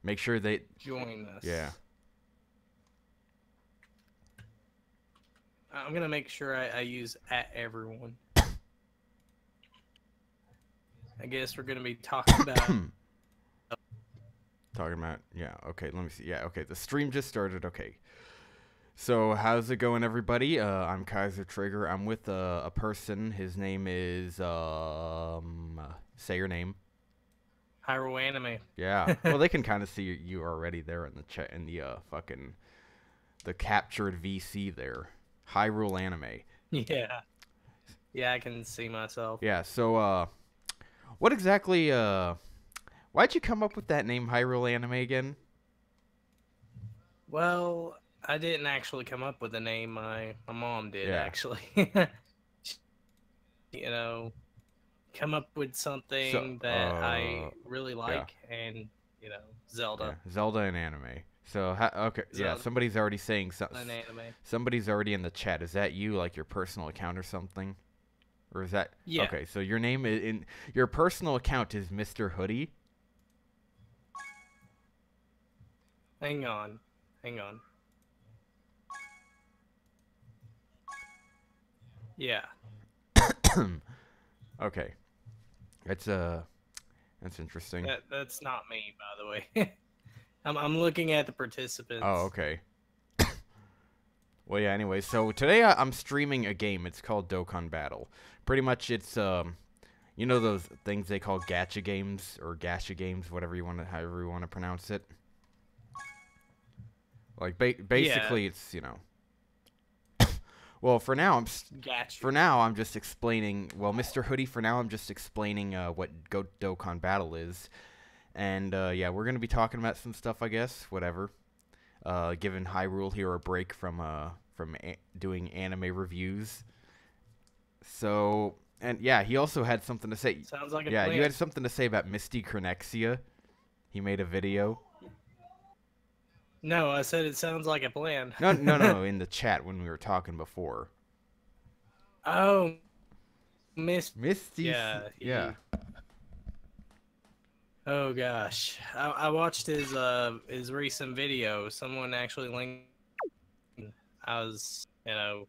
Make sure they join us. Yeah. I'm gonna make sure I use @everyone. I guess we're gonna be talking about. Talking about, yeah, okay, let me see. Yeah, okay, the stream just started. Okay. So, how's it going, everybody? I'm Kaiser Trigger. I'm with a person. His name is, say your name. Hyrule Anime. Yeah. Well, they can kind of see you already there in the chat, in the, the captured VC there. Hyrule Anime. Yeah. Yeah, I can see myself. Yeah, so, what exactly, why'd you come up with that name, Hyrule Anime, again? Well, I didn't actually come up with the name. My mom did, Yeah. actually. You know, come up with something that I really like, and, Zelda. Yeah, Zelda and anime. So, okay, yeah, Zelda somebody's already saying something. and anime. Somebody's already in the chat. Is that you, like your personal account or something? Or is that... Yeah. Okay, so your name is in... Your personal account is Mr. Hoodie? Hang on. Hang on. Yeah. Okay. That's interesting. That's not me, by the way. I'm looking at the participants. Oh, okay. Well, yeah, anyway, so today I'm streaming a game. It's called Dokkan Battle. Pretty much it's, you know those things they call gacha games, or gacha games, however you want to pronounce it? Like, basically Yeah. it's, you know... Well, for now, I'm just explaining... Well, Mr. Hoodie, for now, I'm just explaining what Dokkan Battle is. And, yeah, we're going to be talking about some stuff, I guess. Whatever. Giving Hyrule here a break from doing anime reviews. So, and yeah, he also had something to say. Sounds like a plan. You had plan. something to say about Misty Chronexia. He made a video. No, I said it sounds like a plan. No, in the chat when we were talking before. Oh, Misty. Yeah. Oh gosh, I watched his recent video. Someone actually linked. I was, I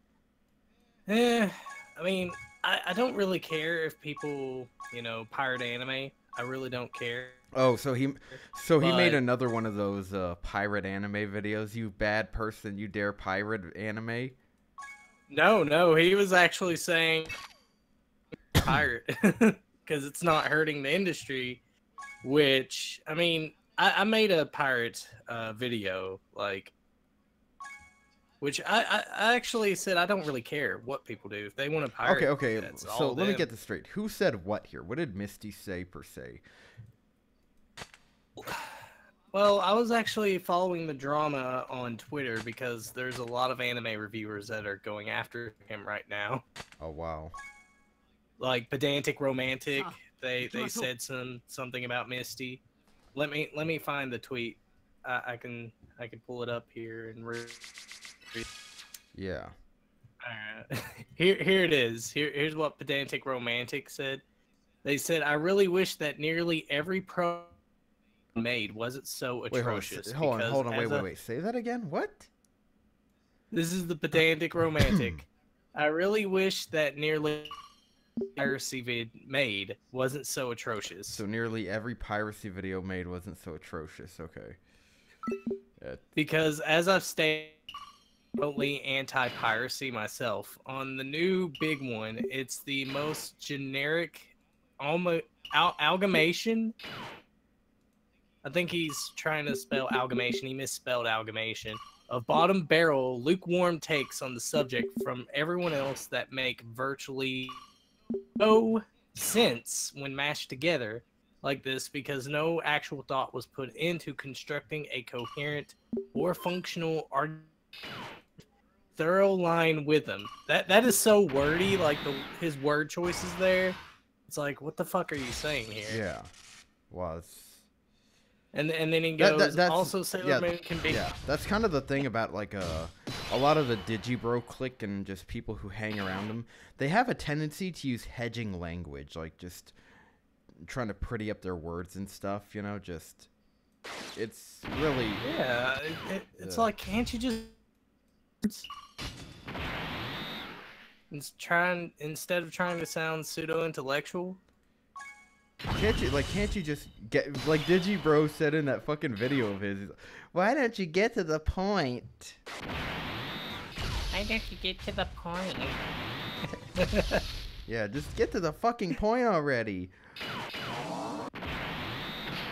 mean, I don't really care if people, pirate anime. I really don't care. Oh, so he made another one of those pirate anime videos. You bad person, you dare pirate anime? No, he was actually saying pirate because it's not hurting the industry. Which, I mean, I made a pirate video, like, which I actually said I don't really care what people do. If they want to pirate, okay. that's So all let me get this straight. Who said what here? What did Misty say per se? Well, I was actually following the drama on Twitter because there's a lot of anime reviewers that are going after him right now. Oh wow. Like Pedantic Romantic, they said something about Misty. Let me find the tweet. I can pull it up here and read. Yeah. Alright. Here it is. Here's what Pedantic Romantic said. They said, "I really wish that nearly every pro made wasn't so atrocious." Hold on, wait. Say that again? What? This is the Pedantic Romantic. "I really wish that nearly piracy vid made wasn't so atrocious." So nearly every piracy video made wasn't so atrocious. Okay. Because as I've stated, totally anti-piracy myself. On the new big one, it's the most generic, almost amalgamation. I think he's trying to spell amalgamation. He misspelled amalgamation. Of bottom barrel, lukewarm takes on the subject from everyone else that make virtually no sense when mashed together like this, because no actual thought was put into constructing a coherent or functional argument. Thorough line with him. That is so wordy, like his word choices there. It's like, what the fuck are you saying here? Yeah. Well, and then he goes, also Sailor Moon can be... Yeah, that's kind of the thing about, like, a lot of the Digibro clique and just people who hang around them. They have a tendency to use hedging language, like, just trying to pretty up their words and stuff, you know, just... it's really... Yeah, it's like, can't you just... instead of trying to sound pseudo-intellectual? Can't you just get... Like Digibro said in that fucking video of his, why don't you get to the point? Why don't you get to the point? Yeah, just get to the fucking point already.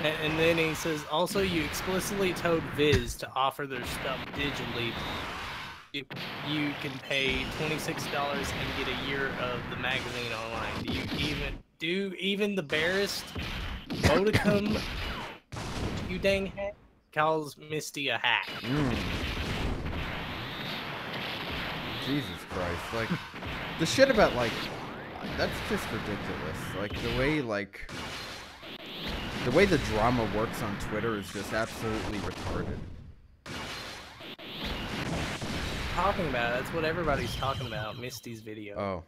And then he says, also, you explicitly told Viz to offer their stuff digitally. You can pay $26 and get a year of the magazine online. Do even the barest modicum you dang hack calls Misty a hack? Jesus Christ, like, the shit about, like, that's just ridiculous. Like, the way the drama works on Twitter is just absolutely retarded. Talking about it, that's what everybody's talking about, Misty's video. Oh.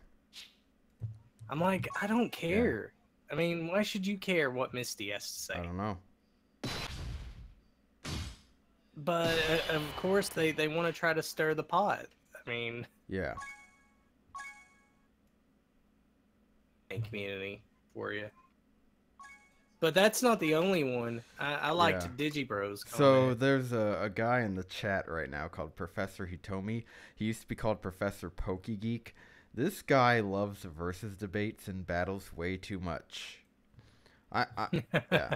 I'm like, I don't care. Yeah. I mean, why should you care what Misty has to say? I don't know. But, of course, they want to try to stir the pot. I mean... Yeah. Community for you. But that's not the only one. I liked Digibros. So there's a guy in the chat right now called Professor Hitomi. He used to be called Professor PokeGeek. This guy loves versus debates and battles way too much. Yeah.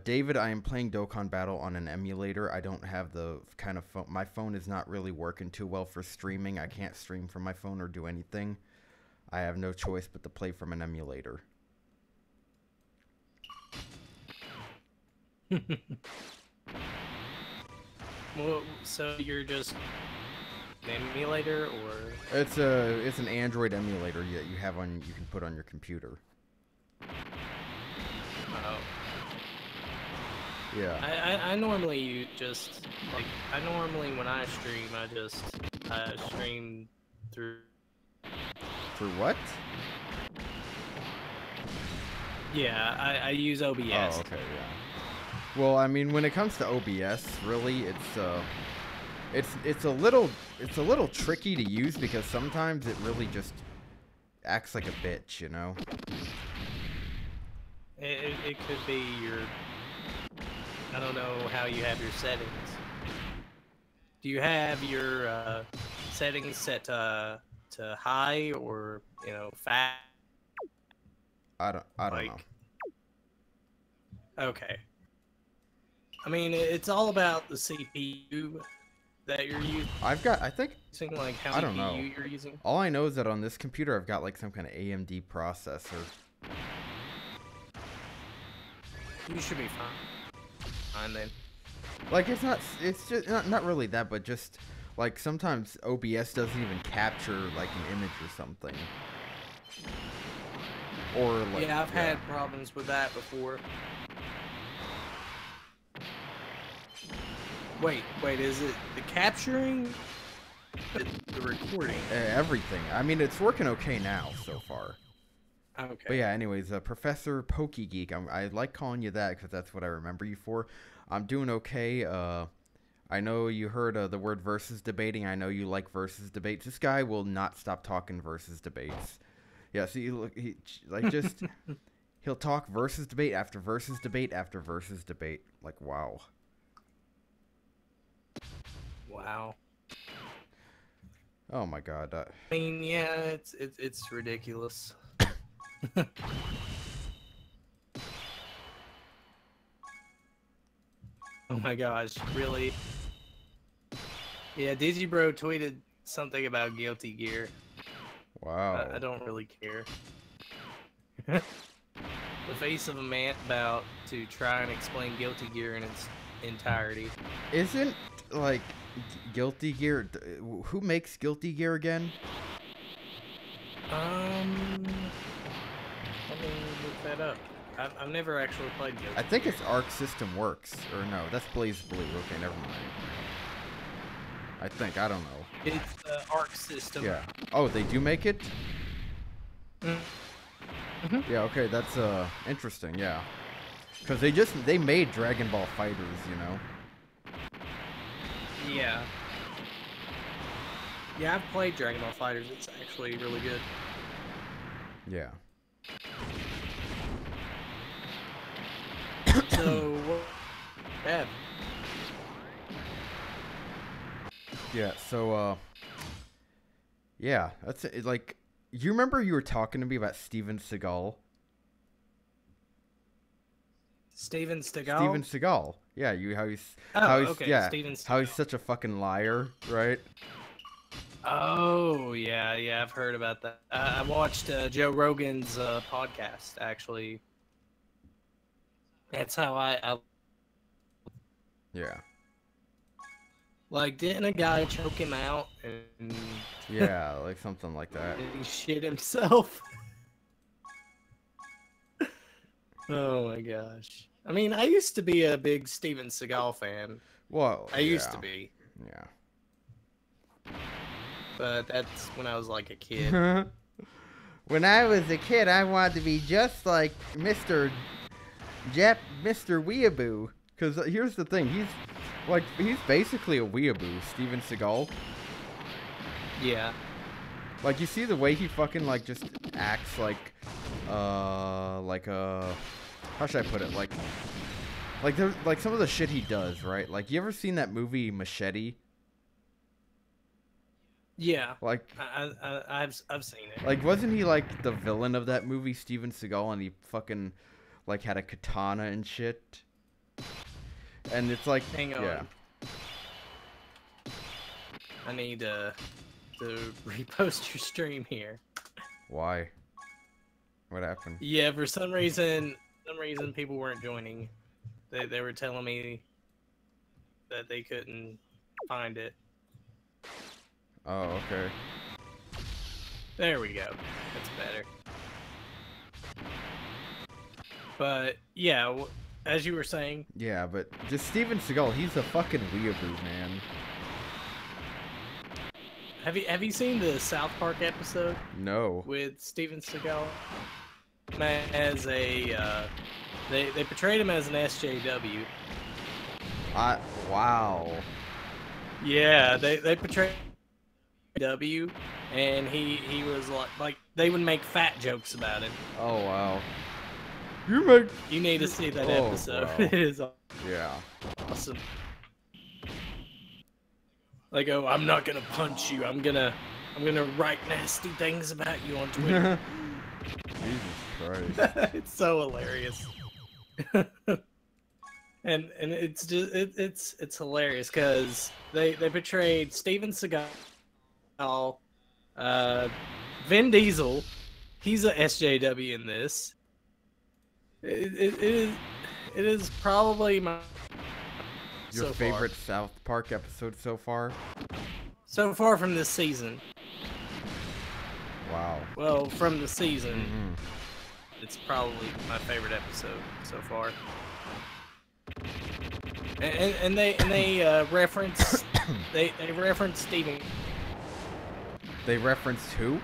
David, I am playing Dokkan Battle on an emulator. I don't have the kind of phone. My phone is not really working too well for streaming. I can't stream from my phone or do anything. I have no choice but to play from an emulator. Well, so you're just an emulator, or it's an Android emulator that you can put on your computer. Oh. Yeah. I normally just when I stream I stream through. Through what? Yeah, I use OBS. Oh, okay, yeah. Well, I mean, when it comes to OBS, really, it's a little tricky to use because sometimes it really just acts like a bitch, you know. It could be your... I don't know how you have your settings. Do you have your settings set to high or, you know, fast? I don't know. Okay. I mean, it's all about the CPU that you're using. I think, like how I don't know. you're using. All I know is that on this computer I've got like some kind of AMD processor. You should be fine then. Like, it's just not really that, but just like sometimes OBS doesn't even capture like an image or something. Or like, yeah, I've had problems with that before. Wait, is it the capturing? The recording? Everything. I mean, it's working okay now so far. Okay. But yeah, anyways, Professor PokeGeek. I like calling you that because that's what I remember you for. I'm doing okay. I know you heard the word versus debating. I know you like versus debates. This guy will not stop talking versus debates. Yeah, see, look, he'll talk versus debate after versus debate after versus debate. Like, wow. Wow. Oh my God. I mean, yeah, it's ridiculous. Oh my gosh, really? Yeah, Digibro tweeted something about Guilty Gear. Wow. I don't really care. The face of a man about to try and explain Guilty Gear in its entirety. Isn't, like, Guilty Gear... Who makes Guilty Gear again? Let me look that up. I've never actually played Guilty Gear. I think it's Arc System Works. Or no, that's Blaze Blue. Okay, never mind. I think. I don't know. It's Arc System. Yeah. Oh, they do make it? Mm-hmm. Yeah, okay, that's interesting, yeah. Because they made Dragon Ball Fighters, you know. Yeah. Yeah, I've played Dragon Ball Fighters. It's actually really good. Yeah. So, yeah. Yeah, so, yeah, that's it. Like, you remember you were talking to me about Steven Seagal? Steven Seagal? Steven Seagal. Yeah, okay, Steven Seagal. How he's such a fucking liar, right? Oh, yeah, I've heard about that. I watched Joe Rogan's podcast, actually. That's how I... Yeah. Like, didn't a guy choke him out and... Yeah, like something like that. he shit himself? Oh my gosh. I mean, I used to be a big Steven Seagal fan. Well, I used to be. Yeah. But that's when I was like a kid. When I was a kid, I wanted to be just like Mr. Weeaboo. Because here's the thing, he's basically a weeaboo, Steven Seagal. Yeah. Like, you see the way he fucking, like, just acts like how should I put it? Like some of the shit he does, right? Like, you ever seen that movie Machete? Yeah. Like, I've seen it. Like, wasn't he, like, the villain of that movie, Steven Seagal, and he fucking, like, had a katana and shit? And it's like, hang on. Yeah. I need to repost your stream here. Why? What happened? Yeah, for some reason people weren't joining. They were telling me that they couldn't find it. Oh, okay. There we go. That's better. But yeah, as you were saying. Yeah, but just Steven Seagal, he's a fucking weeaboo, man. Have you seen the South Park episode? No. With Steven Seagal as a they portrayed him as an SJW. Wow. Yeah, they portrayed W, and he was like they would make fat jokes about him. Oh wow. You need to see that episode. Wow. It is Yeah. awesome. Like, oh, I'm not gonna punch you. I'm gonna write nasty things about you on Twitter. Jesus Christ. It's so hilarious. and it's just it's hilarious because they portrayed Steven Seagal, Vin Diesel. He's a SJW in this. It is probably Your favorite South Park episode so far? So far from this season. Wow. Well, from the season, it's probably my favorite episode so far. And they reference they reference Steven. They referenced who?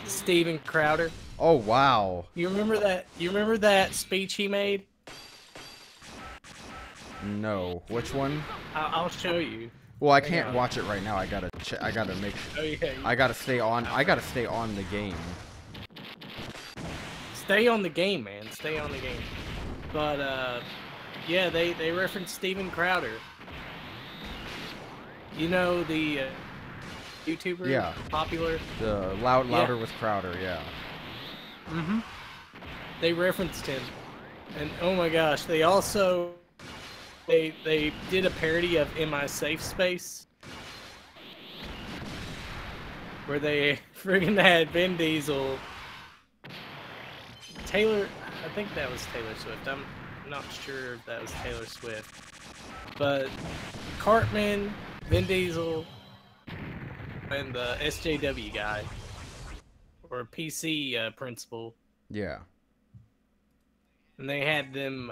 Steven Crowder. Oh wow. You remember that? You remember that speech he made? No. Which one? I'll show you. Well, I can't watch it right now. I gotta make sure. Oh, yeah, I gotta stay on. I gotta stay on the game. Stay on the game, man. Stay on the game. But yeah, they referenced Steven Crowder. You know the YouTuber? Yeah. Popular? The Louder with Crowder, yeah. Mm-hmm. They referenced him. And oh my gosh, they also they did a parody of In My Safe Space. Where they friggin' had Vin Diesel, Taylor, I think that was Taylor Swift. I'm not sure if that was Taylor Swift. But Cartman, Vin Diesel, and the SJW guy, or PC principal. Yeah. And they had them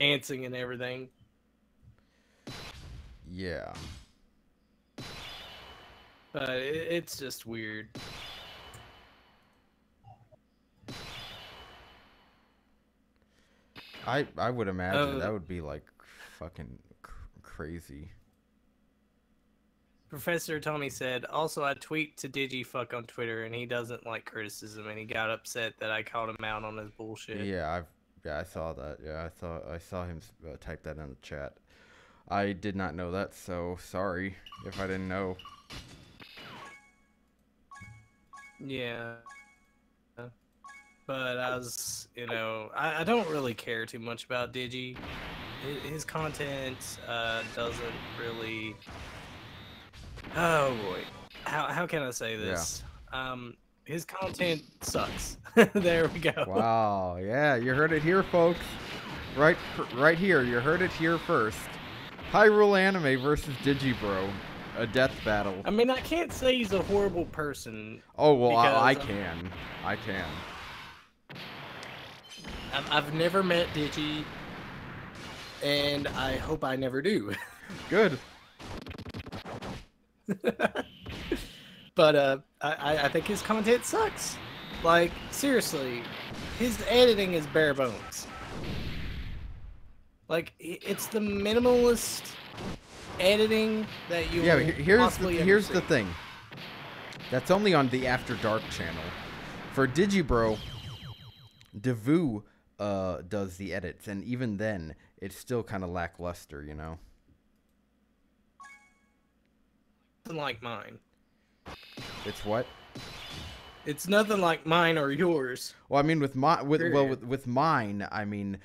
dancing and everything. Yeah. But it's just weird. I would imagine that would be like fucking crazy. Professor Tommy said, also I tweet to DigiFuck on Twitter and he doesn't like criticism and he got upset that I called him out on his bullshit. Yeah, I saw that. Yeah, I saw him type that in the chat. I did not know that, so sorry if I didn't know. Yeah. But I was, you know, I don't really care too much about Digi. His content doesn't really... Oh boy. How can I say this? Yeah. His content sucks. There we go. Wow, yeah, you heard it here, folks. Right here, you heard it here first. Hyrule Anime versus Digibro. A death battle. I mean, I can't say he's a horrible person. Oh, well, I can. I can. I've never met Digi, and I hope I never do. Good. But I think his content sucks. Like, seriously, his editing is bare bones. Like, it's the minimalist editing that you here's the thing. That's only on the After Dark channel. For Digibro, Devu does the edits, and even then, it's still kind of lackluster, you know. Nothing like mine. It's what? It's nothing like mine or yours. Well, I mean, with mine, I mean,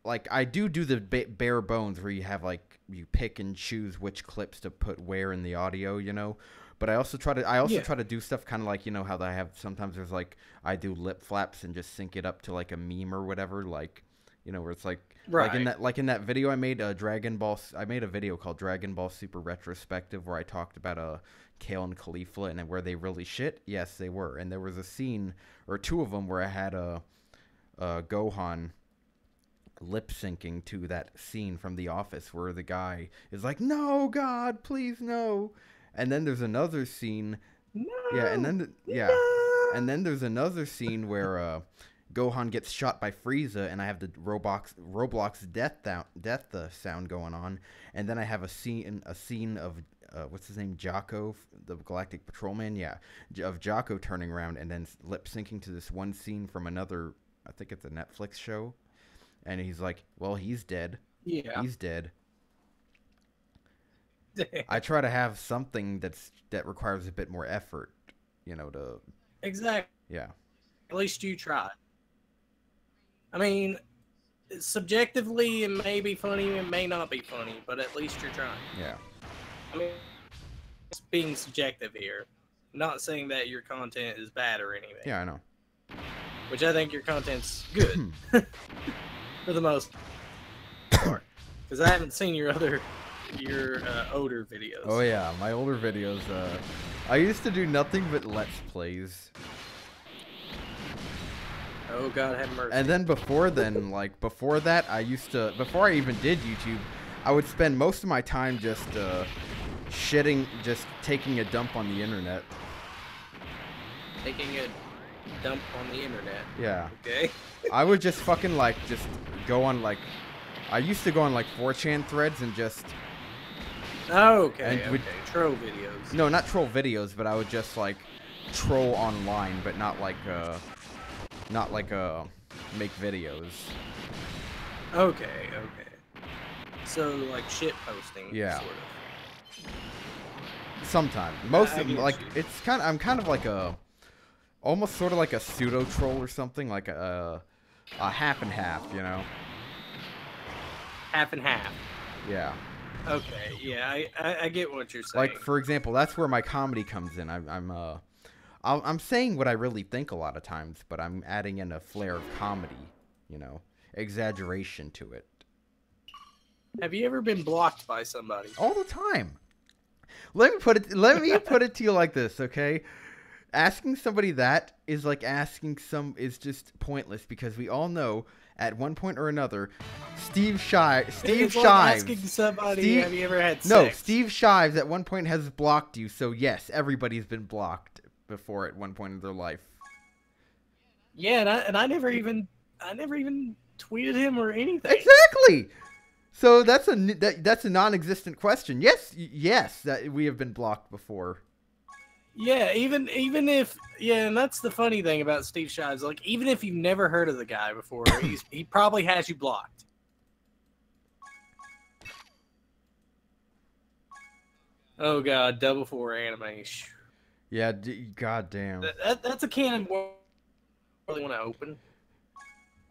like I do the bare bones where you have like you pick and choose which clips to put where in the audio, you know. But I also try to do stuff kind of like, you know, how I have sometimes there's like I do lip flaps and just sync it up to like a meme or whatever, like, you know, where it's like like in that video I made I made a video called Dragon Ball Super Retrospective where I talked about Kale and Caulifla and where they really shit. Yes, they were. And there was a scene or two of them where I had Gohan lip syncing to that scene from The Office where the guy is like, "No, God, please no." And then there's another scene. No, and then there's another scene where Gohan gets shot by Frieza, and I have the Roblox death sound going on, and then I have a scene of what's his name, Jocko, the Galactic Patrolman, of Jocko turning around and then lip syncing to this one scene from another, I think it's a Netflix show, and he's like, "Well, he's dead. Yeah, he's dead." I try to have something that requires a bit more effort, you know, to... Exactly. Yeah. At least you tried. I mean, subjectively, it may be funny, it may not be funny, but at least you're trying. Yeah. I mean, it's being subjective here. I'm not saying that your content is bad or anything. Yeah, I know. Which I think your content's good. For the most part. Because I haven't seen your older videos. Oh yeah, my older videos. I used to do nothing but Let's Plays. Oh God, have mercy. And then before that, before I even did YouTube, I would spend most of my time just just taking a dump on the internet. Taking a dump on the internet. Yeah. Okay. I would just fucking just go on I used to go on 4chan threads and just... Oh, okay, troll videos. No, not troll videos, but I would just troll online, but not make videos. Okay. So shit posting. Yeah. Sort of. Sometimes, it's I'm kind of almost sort of like a pseudo troll or something, like a half and half, you know. Half and half. Yeah. Okay, yeah, I get what you're saying. For example, that's where my comedy comes in. I'm saying what I really think a lot of times, but I'm adding in a flair of comedy, you know, exaggeration to it. Have you ever been blocked by somebody? All the time. Let me put it to you like this, okay? Asking somebody that is is just pointless because we all know at one point or another, Steve Shives. Asking somebody, have you ever had sex? No, Steve Shives at one point has blocked you. So yes, everybody's been blocked before at one point in their life. Yeah, and I never even tweeted him or anything. Exactly. So that's a non-existent question. Yes, that we have been blocked before. Yeah, even if and that's the funny thing about Steve Shives. Like, even if you've never heard of the guy before, he probably has you blocked. Oh god, Double 4 anime. Yeah, god damn. That's a can of worms I really want to open.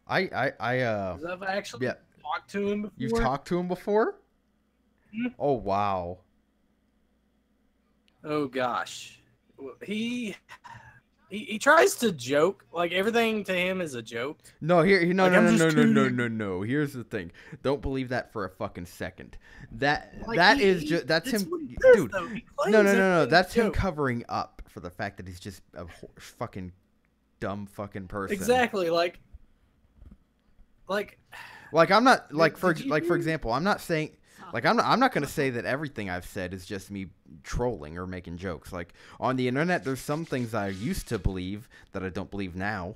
I've actually talked to him before. You've talked to him before? Mm-hmm. Oh wow. Oh gosh. He tries to joke, like everything to him is a joke. No, no. Here's the thing. Don't believe that for a fucking second. That's him, dude. No. That's him covering up for the fact that he's just a fucking dumb fucking person. Exactly, like I'm not for example, I'm not saying. Like, I'm not going to say that everything I've said is just me trolling or making jokes. Like, on the internet, there's some things I used to believe that I don't believe now.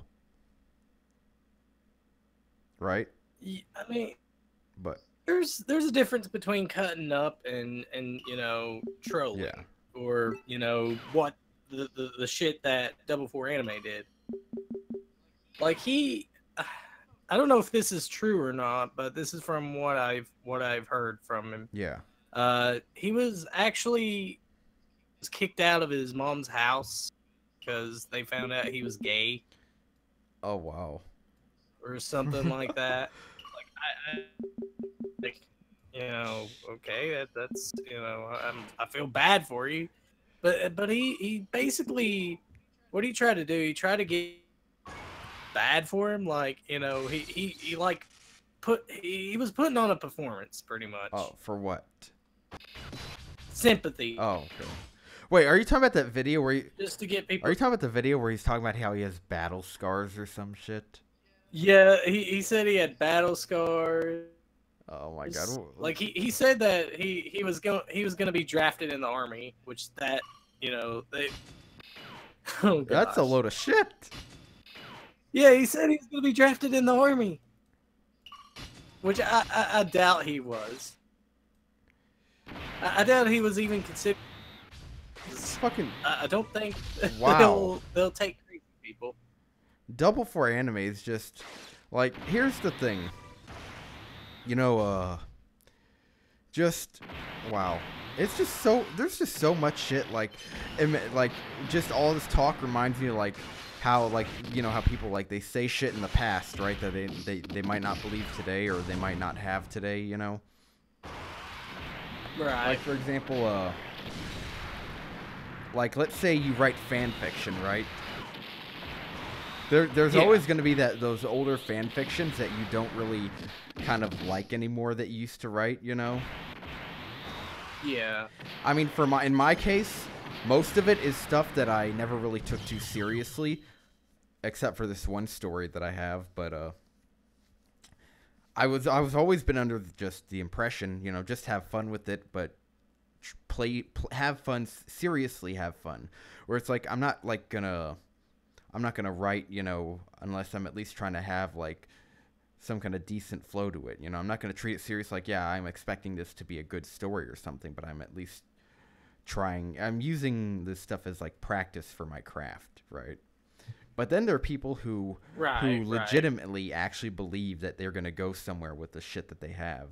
Right? Yeah, I mean, but there's a difference between cutting up and trolling. Yeah. Or, what the shit that Double 4 Anime did. Like, I don't know if this is true or not, but this is from what I've heard from him. Yeah. He was actually kicked out of his mom's house because they found out he was gay. Oh wow. Or something like that. Like okay, that's I feel bad for you, but he basically, what did he try to do? He tried to get bad for him, like he was putting on a performance pretty much. Oh, for what? Sympathy. Oh, okay. Wait, are you talking about that video where just to get people? Are you talking about the video where he's talking about how he has battle scars or some shit? Yeah, he said he had battle scars. Oh my god! Like he said that he was gonna be drafted in the army, which that they. Oh, that's a load of shit. Yeah, he said he was going to be drafted in the army, which I doubt he was. I doubt he was even considered. Fucking. I don't think wow. they'll take crazy people. Double 4 anime is just like, here's the thing. Just wow. It's just so there's just so much shit just all this talk reminds me of how how people they say shit in the past, right, that they might not believe today or they might not have today, Right. Like, for example, let's say you write fan fiction, right? There's always going to be those older fan fictions that you don't really kind of like anymore that you used to write, Yeah. I mean, in my case, most of it is stuff that I never really took too seriously, except for this one story that I have. But I was always been under just the impression, just have fun with it, but have fun, seriously have fun. Where it's like I'm not gonna write, unless I'm at least trying to have some kind of decent flow to it. I'm not going to treat it serious I'm expecting this to be a good story or something, but I'm at least trying. I'm using this stuff as practice for my craft, right? But then there are people who legitimately actually believe that they're going to go somewhere with the shit that they have.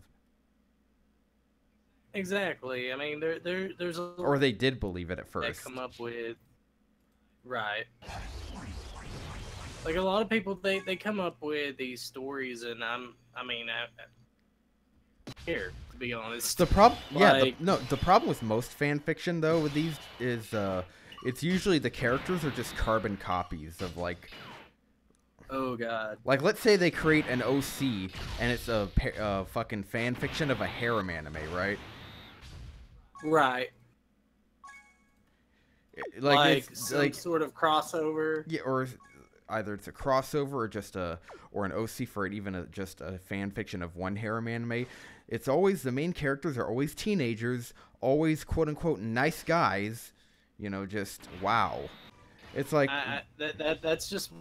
Exactly. I mean, there's a or they did believe it at first. They come up with Like a lot of people, they come up with these stories, and I here, to be honest. The problem, the problem with most fan fiction though with these is it's usually the characters are just carbon copies of Oh god. Let's say they create an OC and it's a fucking fan fiction of a harem anime, right? Right. It's some sort of crossover. Yeah, or either it's a crossover or just an OC for it, just a fan fiction of one harem anime. It's always the main characters are always teenagers, always quote unquote nice guys. Just wow. It's like that's just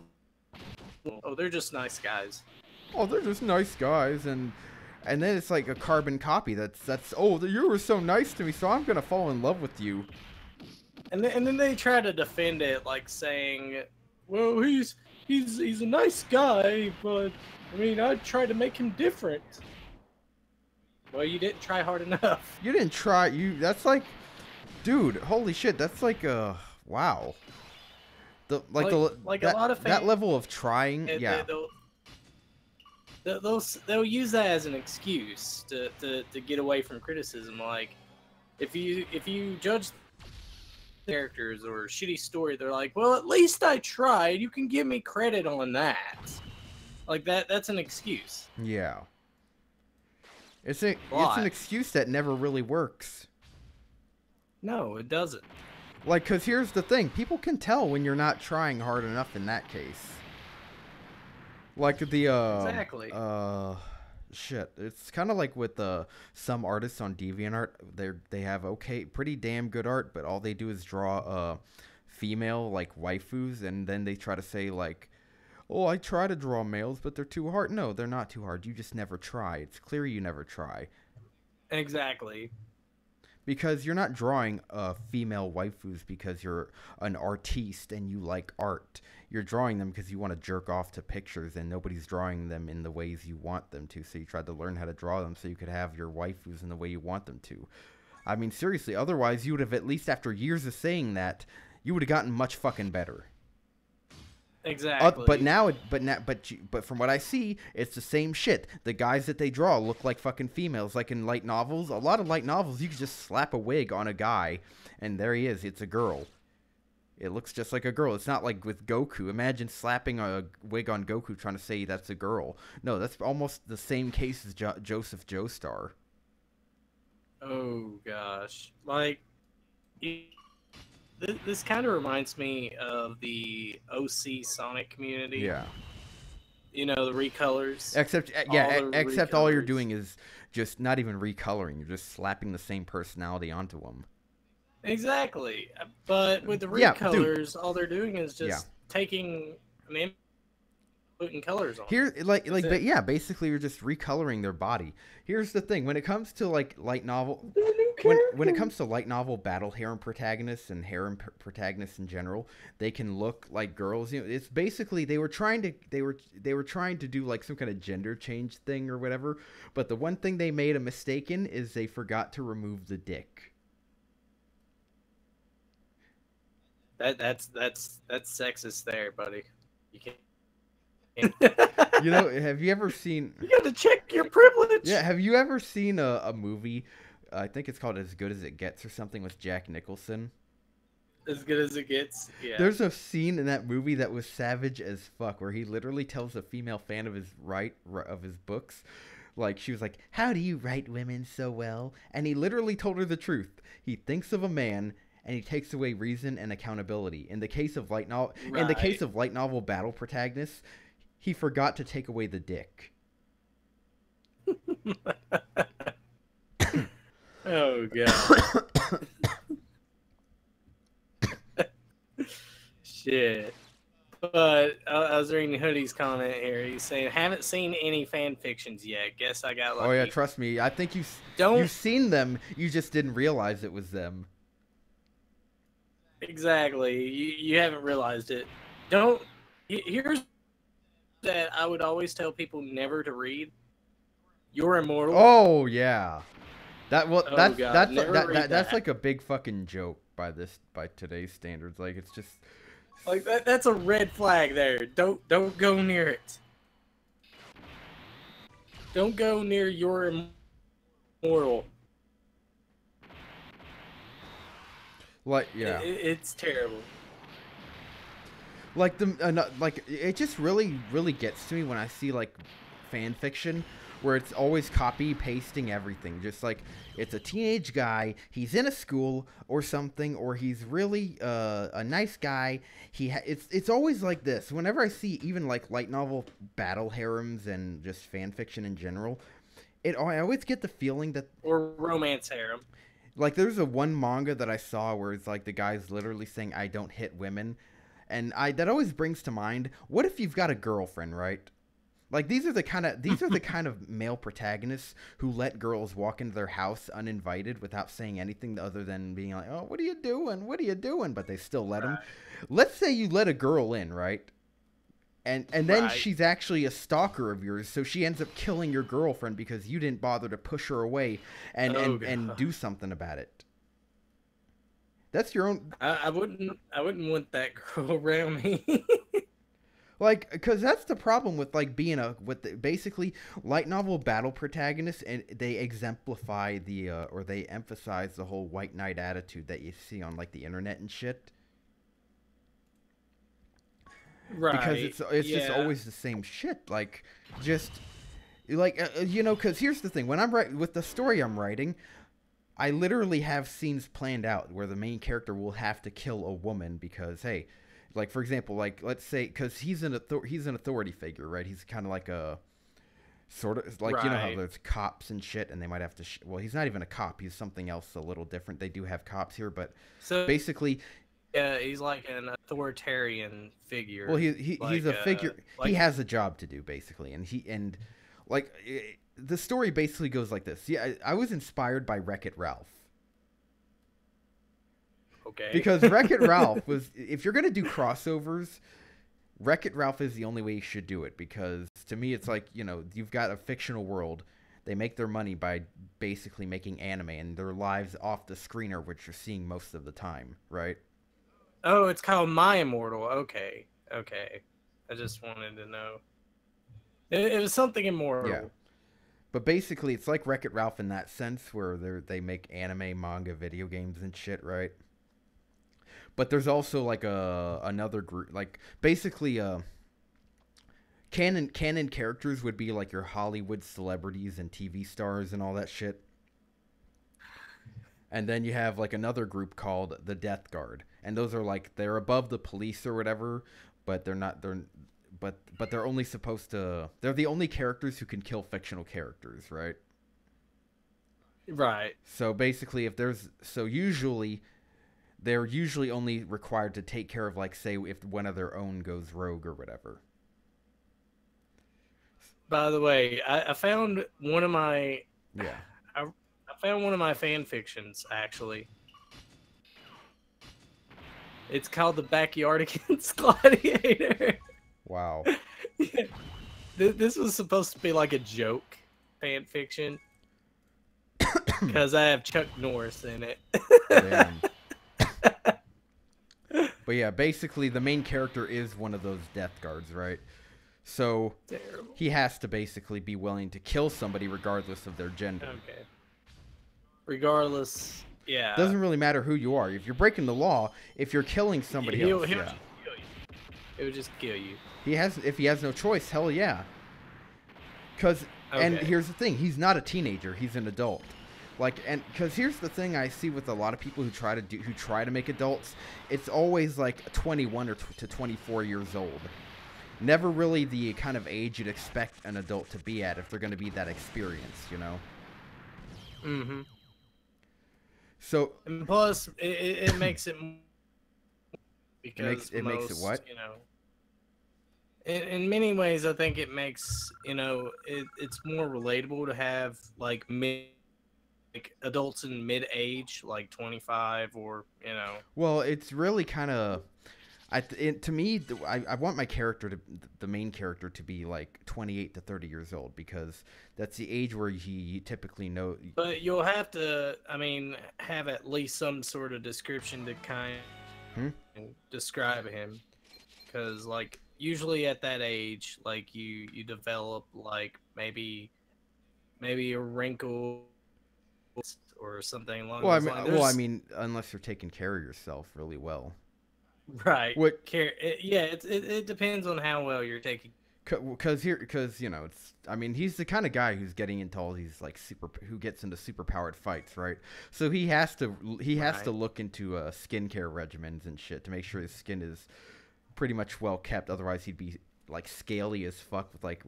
they're just nice guys. oh, they're just nice guys, and then it's like a carbon copy. That's oh, you were so nice to me, so I'm gonna fall in love with you. And then they try to defend it, like saying, "Well, he's a nice guy, but I mean, I tried to make him different." Well, you didn't try hard enough. You didn't try. That's like, dude, holy shit. That's like wow. A lot of fans, that level of trying, yeah. They'll use that as an excuse to get away from criticism. Like, if you judge characters or a shitty story, they're like, well, at least I tried. You can give me credit on that. Like that's an excuse. Yeah. It's an excuse that never really works. No, it doesn't. Like, because here's the thing. People can tell when you're not trying hard enough in that case. Like the, exactly. Shit. It's kind of like with some artists on DeviantArt. They have pretty damn good art, but all they do is draw female, like, waifus, and then they try to say, like, oh, I try to draw males, but they're too hard. No, they're not too hard. You just never try. It's clear you never try. Exactly. Because you're not drawing female waifus because you're an artiste and you like art. You're drawing them because you want to jerk off to pictures, and nobody's drawing them in the ways you want them to. So you tried to learn how to draw them so you could have your waifus in the way you want them to. I mean, seriously, otherwise you would have, at least after years of saying that, you would have gotten much fucking better. Exactly. But from what I see, it's the same shit. The guys that they draw look like fucking females. Like in light novels, a lot of light novels, you can just slap a wig on a guy, and there he is. It's a girl. It looks just like a girl. It's not like with Goku. Imagine slapping a wig on Goku trying to say that's a girl. No, that's almost the same case as Joseph Joestar. Oh gosh, like. This kind of reminds me of the OC Sonic community. Yeah. You know, the recolors. Except all you're doing is just not even recoloring. You're just slapping the same personality onto them. Exactly. But with the recolors, all they're doing is just taking an image, putting colors on. Basically you're just recoloring their body. Here's the thing: when it comes to like light novel, when it comes to light novel battle harem protagonists and harem protagonists in general, they can look like girls. You know, it's basically they were trying to do like some kind of gender change thing or whatever. But the one thing they made a mistake in is they forgot to remove the dick. That's sexist there, buddy. You can't. You know, have you ever seen... You got to check your privilege. Yeah, have you ever seen a movie, I think it's called As Good As It Gets or something, with Jack Nicholson? As Good As It Gets, yeah. There's a scene in that movie that was savage as fuck, where he literally tells a female fan of his books, like, she was like, how do you write women so well? And he literally told her the truth. He thinks of a man... and he takes away reason and accountability. In the case of light novel battle protagonists, he forgot to take away the dick. Oh god. Shit. But I was reading Hoodie's comment here. He's saying, haven't seen any fan fictions yet. Guess I got lucky. Oh yeah, trust me. I think you've seen them. You just didn't realize it was them. Exactly. You haven't realized it. Here's that I would always tell people never to read. You're Immortal. Oh yeah. That's like a big fucking joke by today's standards. Like, it's just like that's a red flag there. Don't go near it. Don't go near You're Immortal. Like, yeah. It's terrible. Like it just really gets to me when I see like fan fiction where it's always copy pasting everything. Just like, it's a teenage guy, he's in a school or something, or he's really a nice guy. It's always like this. Whenever I see even like light novel battle harems and just fan fiction in general, I always get the feeling that, or romance harem. Like, there's one manga that I saw where it's like the guy's literally saying, I don't hit women. And that always brings to mind, what if you've got a girlfriend, right? Like these are the kind of male protagonists who let girls walk into their house uninvited without saying anything other than being like, "Oh, what are you doing? What are you doing?" But they still let them. Let's say you let a girl in, right? And then she's actually a stalker of yours, so she ends up killing your girlfriend because you didn't bother to push her away and do something about it. That's your own. I wouldn't want that girl around me. Like, because that's the problem with like being basically light novel battle protagonists, and they exemplify or they emphasize the whole white knight attitude that you see on like the internet and shit. Right. Because it's just always the same shit. Like, just like because here's the thing: when I'm with the story I'm writing, I literally have scenes planned out where the main character will have to kill a woman because, hey, like for example, like let's say because he's an authority figure, right? He's kind of like a sort of like you know how there's cops and shit, and they might have to. Well, he's not even a cop; he's something else a little different. They do have cops here, but basically. Yeah, he's like an authoritarian figure. Well, he's a figure. He has a job to do basically, and like the story basically goes like this. Yeah, I was inspired by Wreck-It Ralph. Okay. Because Wreck-It Ralph was, if you're gonna do crossovers, Wreck-It Ralph is the only way you should do it. Because to me, it's like you've got a fictional world. They make their money by basically making anime, and their lives off the screen are what you're seeing most of the time, right? Oh, it's called My Immortal. Okay. I just wanted to know. It was something immortal. Yeah. But basically, it's like Wreck-It Ralph in that sense, where they make anime, manga, video games, and shit, right? But there's also like another group, like basically canon characters would be like your Hollywood celebrities and TV stars and all that shit. And then you have like another group called the Death Guard, and those are like they're above the police or whatever, but they're not. But they're only supposed to. They're the only characters who can kill fictional characters, right? Right. So basically, usually they're usually only required to take care of like say if one of their own goes rogue or whatever. By the way, I found one of my I found one of my fan fictions, actually. It's called The Backyardigans Gladiator. Wow. Yeah. This was supposed to be like a joke fan fiction. Because I have Chuck Norris in it. Damn. But yeah, basically the main character is one of those death guards, right? So he has to basically be willing to kill somebody regardless of their gender. Okay. Regardless, yeah. Doesn't really matter who you are. If you're breaking the law, if you're killing somebody else, he'll just kill you. It would just kill you. If he has no choice, hell yeah. And here's the thing, he's not a teenager, he's an adult. Because here's the thing I see with a lot of people who try to make adults, it's always like 21 to 24 years old. Never really the kind of age you'd expect an adult to be at if they're going to be that experienced, you know? Mm-hmm. So, and plus, it makes it because it makes it what? In many ways, I think it makes it's more relatable to have like adults in mid-age, like 25 or Well, it's really kind of. To me, I want my the main character, to be like 28 to 30 years old because that's the age where you typically know. But you'll have to, have at least some sort of description to kind of describe him, because like usually at that age, like you develop like maybe a wrinkle or something along those lines. Unless you're taking care of yourself really well. Right. It depends on how well you're taking. Because it's. He's the kind of guy who's getting into all these like who gets into super powered fights, right? So he has to look into skincare regimens and shit to make sure his skin is pretty much well kept. Otherwise, he'd be like scaly as fuck with like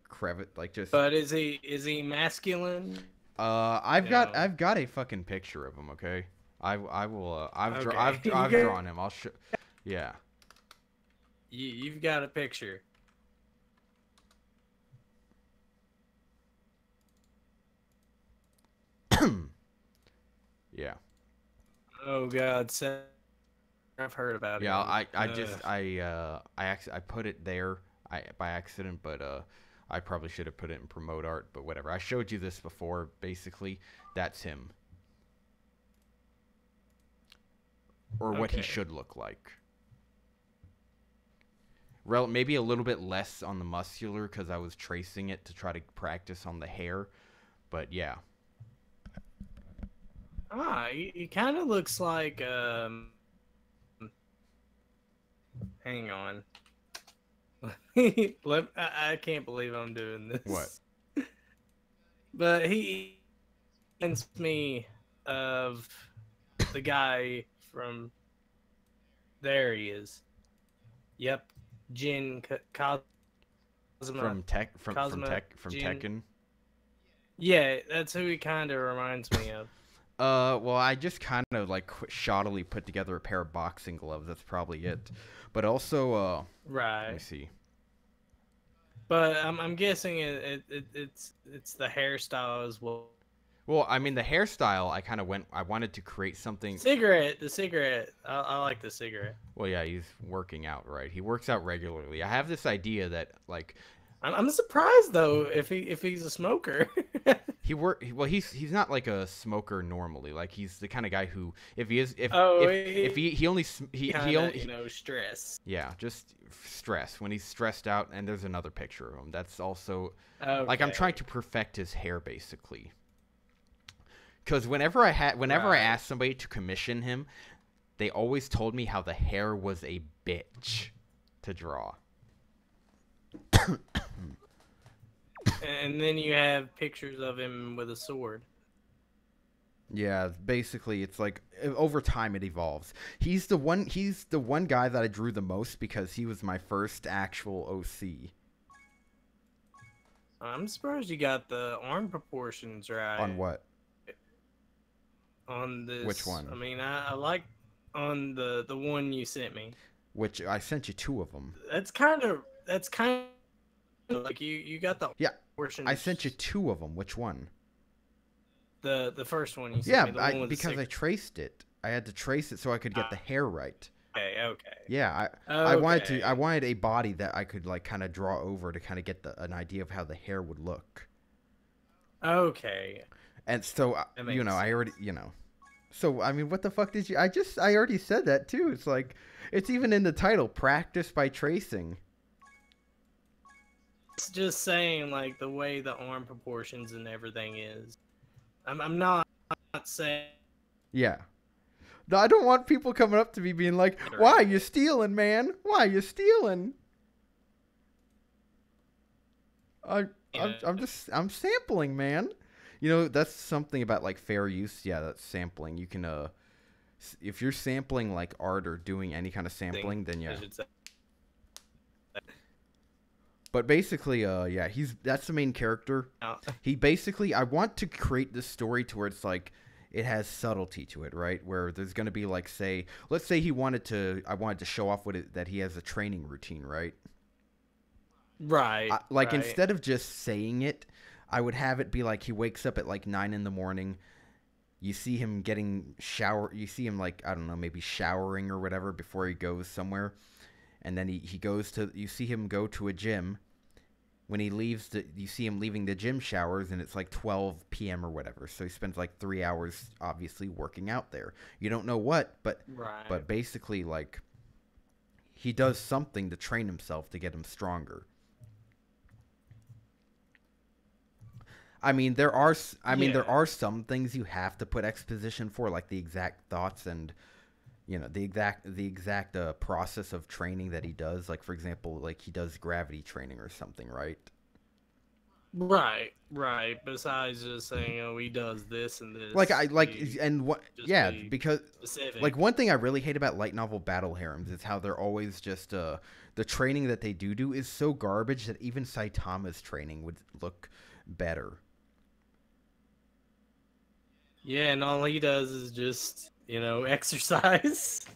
crevice, like just. But is he masculine? I've got a fucking picture of him. Okay. I've drawn him. I'll show. Yeah. You've got a picture. Oh God, I've heard about Yeah, him. I put it there by accident, but I probably should have put it in promote art, but whatever. I showed you this before. Basically, that's him, or what he Okay. should look like. Maybe a little bit less on the muscular because I was tracing it to try to practice on the hair, but yeah. He kind of looks like hang on. I can't believe I'm doing What? this. But he reminds me of the guy from there he is. Yep. Jin Kazuma. Kazuma From Jin. Tekken. Yeah, that's who he kind of reminds me of. Well, I just kind of like shoddily put together a pair of boxing gloves. That's probably it. But also, right. Let me see. But I'm guessing it's the hairstyle as well. Well, I mean the hairstyle. I wanted to create something. The cigarette. I like the cigarette. Well, yeah, he's working out, right? He works out regularly. I have this idea that like. I'm surprised though if he's a smoker. He's not like a smoker normally. Like he's the kind of guy who if he only stress. Yeah, just stress when he's stressed out. And there's another picture of him. That's also okay. Like I'm trying to perfect his hair basically. Because whenever I asked somebody to commission him, they always told me how the hair was a bitch to draw. And then you have pictures of him with a sword. Yeah, basically it's like over time it evolves. He's the one guy that I drew the most because he was my first actual OC. I'm surprised you got the arm proportions right. On what? On this. Which one? I mean, I like on the one you sent me. Which I sent you 2 of them. That's kind of like you got the I sent you 2 of them. Which one? The first one you sent me. Yeah, because I traced it. I had to trace it so I could get the hair right. Okay. Yeah, I wanted a body that I could like kind of draw over to kind of get an idea of how the hair would look. Okay. And so I already So I mean, what the fuck did you? I already said that too. It's like it's even in the title, practice by tracing. It's just saying like the way the arm proportions and everything is. I'm not saying. Yeah. No, I don't want people coming up to me being like, "Why you stealing, man? Why you stealing?" I'm sampling, man. You know, that's something about like fair use. Yeah, that's sampling. You can if you're sampling like art or doing any kind of sampling, then yeah. But basically, yeah, that's the main character. He basically, I want to create this story to where it's like, it has subtlety to it, right? Where there's going to be like, let's say I wanted to show off that he has a training routine, right? Right. Instead of just saying it, I would have it be like he wakes up at like 9 in the morning. You see him you see him like, I don't know, maybe showering or whatever before he goes somewhere. And then you see him go to a gym. When he leaves, you see him leaving the gym showers, and it's like 12 p.m. or whatever. So he spends like 3 hours, obviously, working out there. You don't know what, but basically, like, he does something to train himself to get him stronger. I mean, there are some things you have to put exposition for, like the exact thoughts and the exact process of training that he does. Like, for example, like he does gravity training or something, right? Right. Besides just saying, oh, he does this and this. Because specific. Like one thing I really hate about light novel battle harems is how they're always just the training that they do is so garbage that even Saitama's training would look better. Yeah, and all he does is just exercise.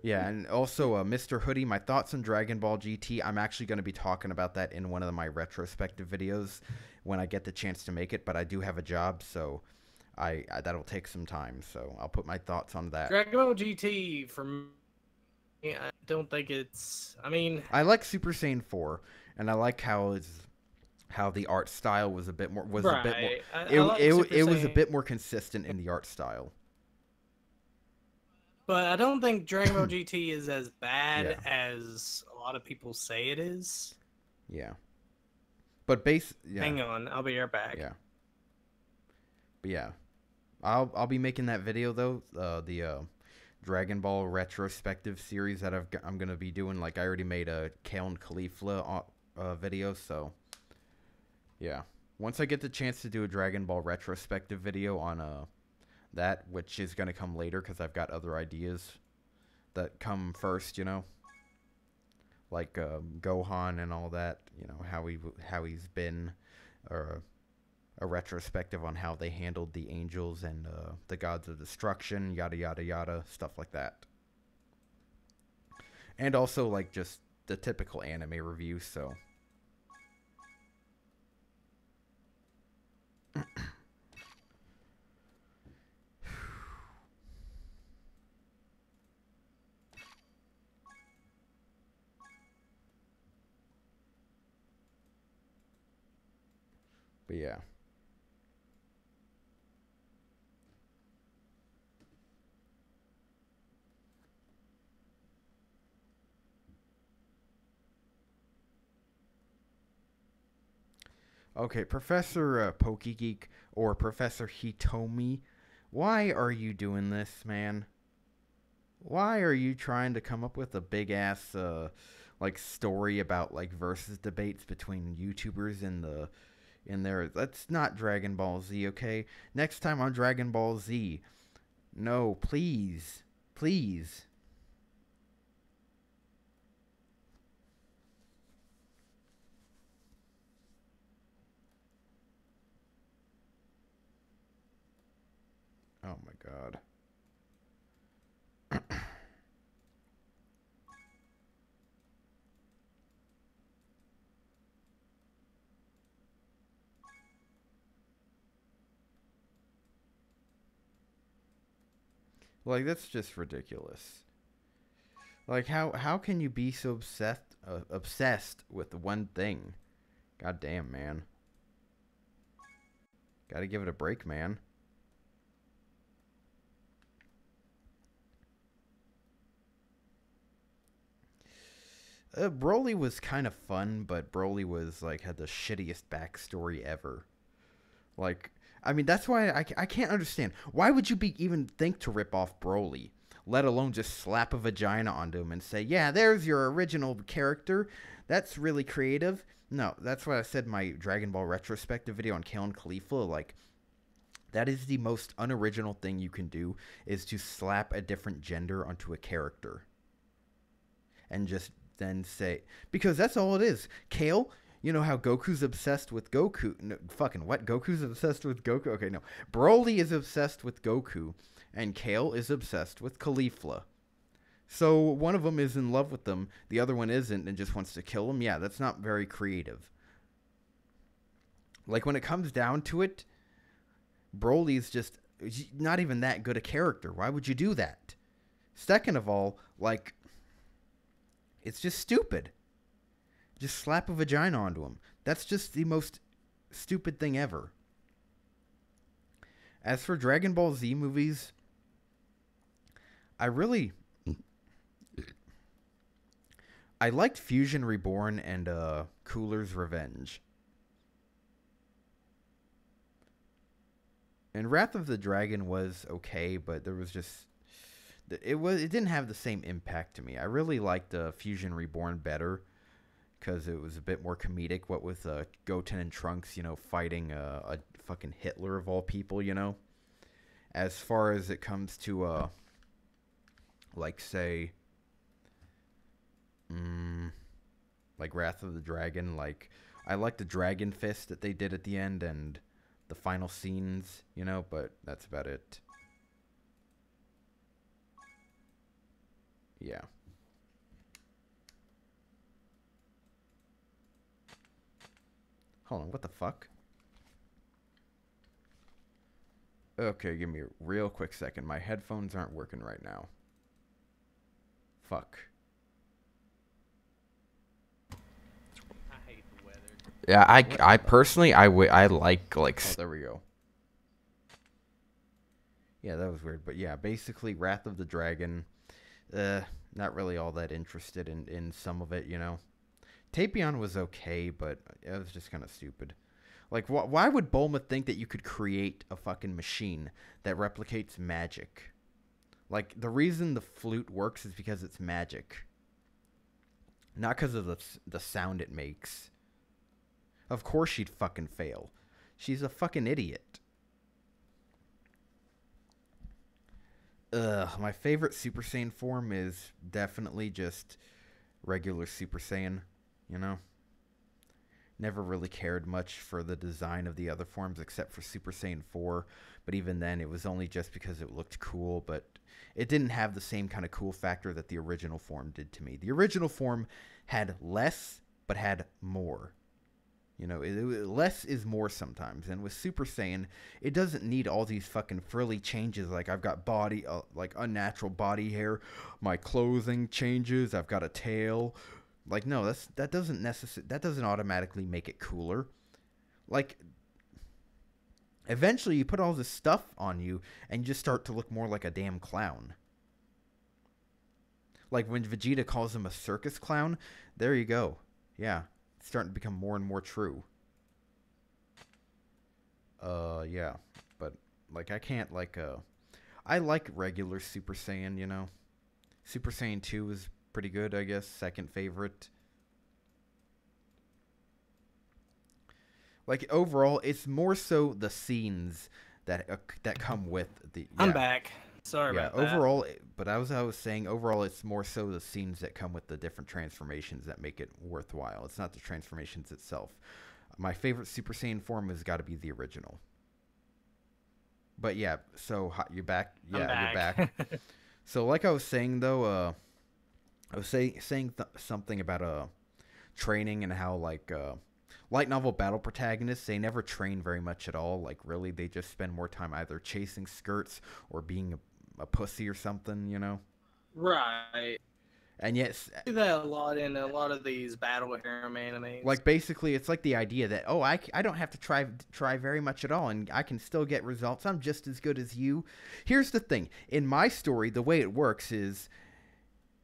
Yeah, and also Mr. Hoodie, my thoughts on Dragon Ball GT. I'm actually going to be talking about that in one of my retrospective videos when I get the chance to make it, but I do have a job, so that'll take some time, so I'll put my thoughts on that. Dragon Ball GT for me, I don't think it's. I mean, I like Super Saiyan 4, and I like how the art style was a bit more right. it I like Super it was a Saiyan, bit more consistent in the art style. but I don't think Dragon Ball GT is as Yeah. bad as a lot of people say it is. Yeah. Yeah. Hang on, I'll be right back. Yeah. But yeah. I'll be making that video though, the Dragon Ball retrospective series that I'm going to be doing. Like, I already made a Kale and Caulifla video, so yeah. Once I get the chance to do a Dragon Ball retrospective video on that, which is going to come later because I've got other ideas that come first, you know, like Gohan and all that, you know, how he's been, or a retrospective on how they handled the angels and the gods of destruction, yada yada yada, stuff like that. And also like just the typical anime review, so but yeah. Okay, Professor Pokegeek or Professor Hitomi, why are you doing this, man? Why are you trying to come up with a big ass like story about like versus debates between YouTubers in there? That's not Dragon Ball Z, okay? Next time on Dragon Ball Z, no, please, please. Oh my god. Like, that's just ridiculous. Like, how can you be so obsessed with one thing? God damn, man. Gotta give it a break, man. Broly was kind of fun, but Broly was like had the shittiest backstory ever. Like, I mean, that's why I can't understand. Why would you even think to rip off Broly? Let alone just slap a vagina onto him and say, yeah, there's your original character. That's really creative. No, that's why I said my Dragon Ball retrospective video on Kale and Caulifla. Like, that is the most unoriginal thing you can do, is to slap a different gender onto a character. And just then say, because that's all it is. Kale, you know how Goku's obsessed with Goku. No, fucking what? Goku's obsessed with Goku? Okay, no. Broly is obsessed with Goku, and Kale is obsessed with Caulifla. So one of them is in love with them, the other one isn't and just wants to kill him. Yeah, that's not very creative. Like, when it comes down to it, Broly's just not even that good a character. Why would you do that? Second of all, like, it's just stupid. Just slap a vagina onto him. That's just the most stupid thing ever. As for Dragon Ball Z movies, I liked Fusion Reborn and Cooler's Revenge. And Wrath of the Dragon was okay, but there was just it didn't have the same impact to me. I really liked Fusion Reborn better because it was a bit more comedic. What with Goten and Trunks, you know, fighting a fucking Hitler of all people, you know. As far as it comes to like, say, like Wrath of the Dragon, like, I like the Dragon Fist that they did at the end and the final scenes, you know, but that's about it. Yeah. Hold on, what the fuck? Okay, give me a real quick second. My headphones aren't working right now. Fuck. I hate the weather. Yeah, I personally, I like... Oh, there we go. Yeah, that was weird. But yeah, basically, Wrath of the Dragon. Not really all that interested in some of it, you know. Tapion was okay, but it was just kind of stupid. Like, why would Bulma think that you could create a fucking machine that replicates magic? Like, the reason the flute works is because it's magic. Not because of the sound it makes. Of course she'd fucking fail. She's a fucking idiot. My favorite Super Saiyan form is definitely just regular Super Saiyan, you know? Never really cared much for the design of the other forms except for Super Saiyan 4, but even then it was only just because it looked cool, but it didn't have the same kind of cool factor that the original form did to me. The original form had less, but had more. You know, less is more sometimes. And with Super Saiyan, it doesn't need all these fucking frilly changes. Like, I've got body, like unnatural body hair. My clothing changes. I've got a tail. Like, no, that doesn't automatically make it cooler. Like, eventually you put all this stuff on you and you just start to look more like a damn clown. Like when Vegeta calls him a circus clown, there you go. Yeah. Starting to become more and more true. Yeah. But, like, I can't, like, I like regular Super Saiyan, you know. Super Saiyan 2 is pretty good, I guess. Second favorite. Like, overall, it's more so the scenes that come with the... Yeah. I'm back. Sorry about that. Overall, but as I was saying, overall, it's more so the scenes that come with the different transformations that make it worthwhile. It's not the transformations itself. My favorite Super Saiyan form has got to be the original. But yeah, so you're back. Yeah, you're back. So like I was saying, though, I was saying something about training and how, like, light novel battle protagonists, they never train very much at all. Like, really, they just spend more time either chasing skirts or being a pussy or something, you know? Right. And yes, I do that a lot in a lot of these battle harem animes. Like, basically, it's like the idea that, oh, I don't have to try very much at all, and I can still get results. I'm just as good as you. Here's the thing. In my story, the way it works is,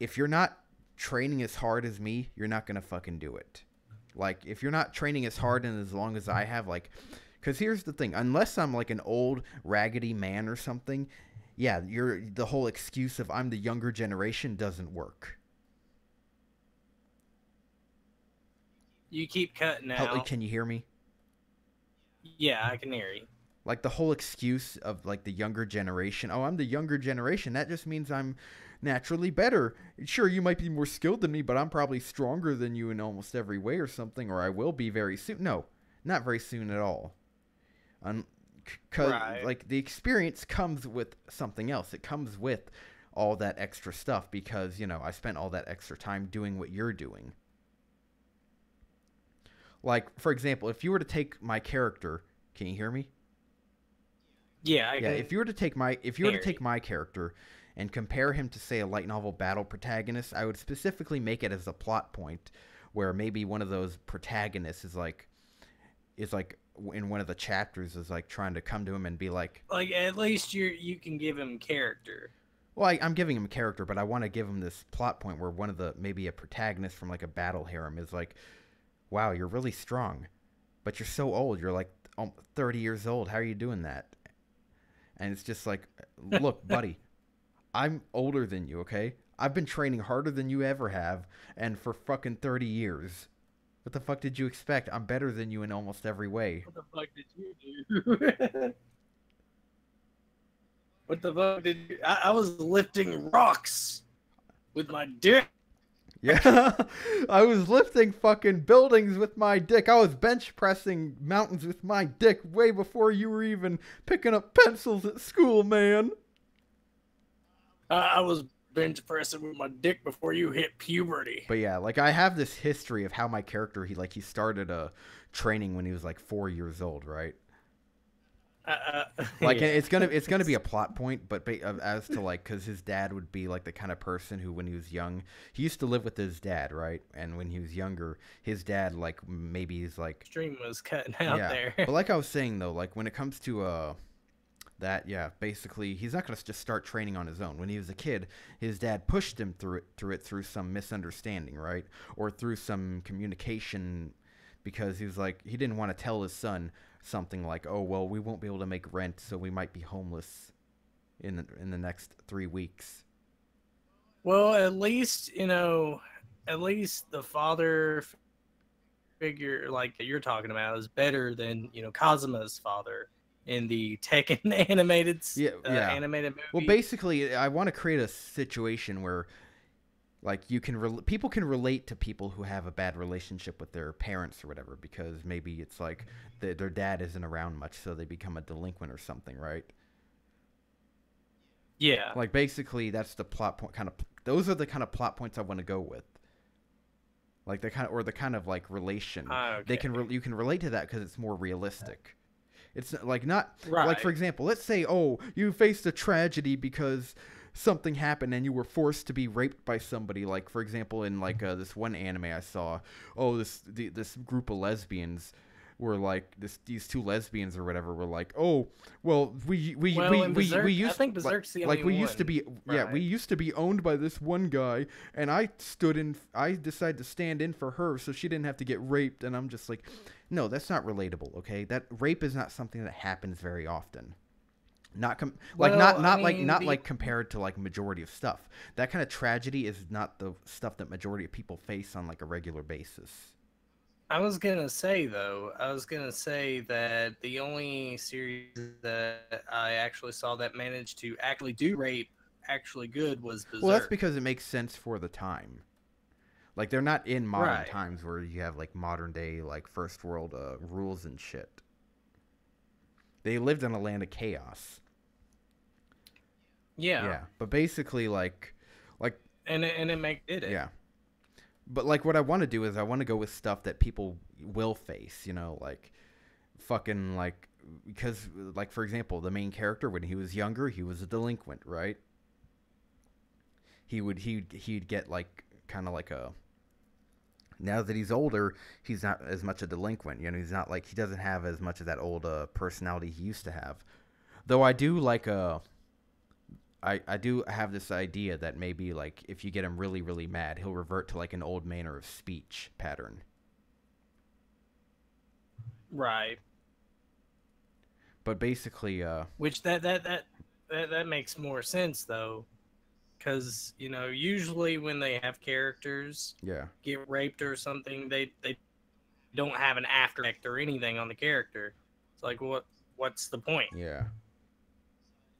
if you're not training as hard as me, you're not going to fucking do it. Like, if you're not training as hard and as long as I have, like... Because here's the thing. Unless I'm, like, an old, raggedy man or something, yeah, the whole excuse of I'm the younger generation doesn't work. You keep cutting out. Can you hear me? Yeah, I can hear you. Like, the whole excuse of, like, the younger generation. Oh, I'm the younger generation. That just means I'm naturally better. Sure, you might be more skilled than me, but I'm probably stronger than you in almost every way or something, or I will be very soon. No, not very soon at all. Because, like, the experience comes with something else. It comes with all that extra stuff because, you know, I spent all that extra time doing what you're doing. Like, for example, if you were to take my character, can you hear me? Yeah, I can. If you were to take my character and compare him to, say, a light novel battle protagonist, I would specifically make it as a plot point where maybe one of those protagonists is like in one of the chapters is like trying to come to him and be like at least you can give him character. Well, I'm giving him character, but I want to give him this plot point where one of the maybe a protagonist from like a battle harem is like, wow, you're really strong, but you're so old. You're like 30 years old. How are you doing that? And it's just like, look, buddy, I'm older than you, okay? I've been training harder than you ever have, and for fucking 30 years. What the fuck did you expect? I'm better than you in almost every way. What the fuck did you do? What the fuck did you... I was lifting rocks with my dick. Yeah, I was lifting fucking buildings with my dick. I was bench pressing mountains with my dick way before you were even picking up pencils at school, man. I was bench pressing with my dick before you hit puberty. But yeah, like I have this history of how my character, he started training when he was like 4 years old, right? Like yeah. it's gonna be a plot point, but as to like, because his dad would be like the kind of person who, when he was young, he used to live with his dad, right? And when he was younger, his dad, like, maybe he's like, Stream was cutting out yeah. there. But like I was saying though, like when it comes to that, yeah, basically he's not gonna just start training on his own. When he was a kid, his dad pushed him through some misunderstanding, right, or through some communication, because he was like, he didn't want to tell his son something like, oh well, we won't be able to make rent, so we might be homeless in the next 3 weeks. Well, at least, at least the father figure like that you're talking about is better than, Kazuma's father in the Tekken animated animated movie. Well, basically, I want to create a situation where, like, people can relate to people who have a bad relationship with their parents or whatever, because maybe it's like their dad isn't around much, so they become a delinquent or something, right? Yeah. Like, basically, that's the plot point. Those are the kind of plot points I want to go with. Like the kind of like relation. Okay. You can relate to that because it's more realistic. It's like not right. Like, for example, let's say, oh, you faced a tragedy because something happened and you were forced to be raped by somebody. Like, for example, in like this one anime I saw, oh, this group of lesbians were like, these two lesbians or whatever were like, oh, well, we used, I think Berserk's the only like we one. used to be right. we used to be owned by this one guy, and I decided to stand in for her so she didn't have to get raped. And I'm just like, no, that's not relatable. Okay, that rape is not something that happens very often. Not compared to like majority of stuff. That kind of tragedy is not the stuff that majority of people face on like a regular basis. I was gonna say that the only series that I actually saw that managed to actually do rape actually good was Berserk. Well, that's because it makes sense for the time. Like, they're not in modern times where you have like modern day like first world rules and shit. They lived in a land of chaos. Yeah. Yeah, but basically like and it did it. Yeah. But, like, what I want to do is I want to go with stuff that people will face, like, fucking, like, because, like, for example, the main character, when he was younger, he was a delinquent, right? He'd get, like, kind of like a, now that he's older, he's not as much a delinquent, he's not, like, he doesn't have as much of that old personality he used to have. Though I do, like, I do have this idea that maybe, like, if you get him really, really mad, he'll revert to, like, an old manner of speech pattern. Right. But basically, which that makes more sense, though, because, usually when they have characters get raped or something, they don't have an after effect or anything on the character. It's like, what's the point? Yeah.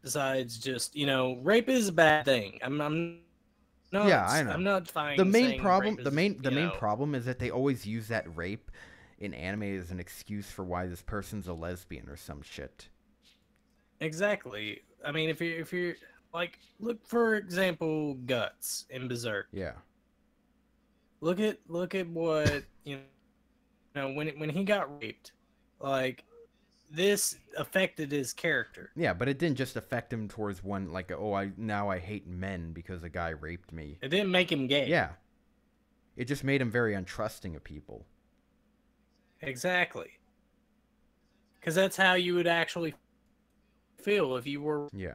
Besides just, rape is a bad thing. I know. I'm not fine. The main problem is that they always use that rape in anime as an excuse for why this person's a lesbian or some shit. Exactly. I mean, if you're like, look, for example, Guts in Berserk. Yeah. Look at what when he got raped, like, this affected his character. Yeah, but it didn't just affect him towards one, like, oh, I hate men because a guy raped me. It didn't make him gay. Yeah. It just made him very untrusting of people. Exactly. Because that's how you would actually feel if you were... Yeah.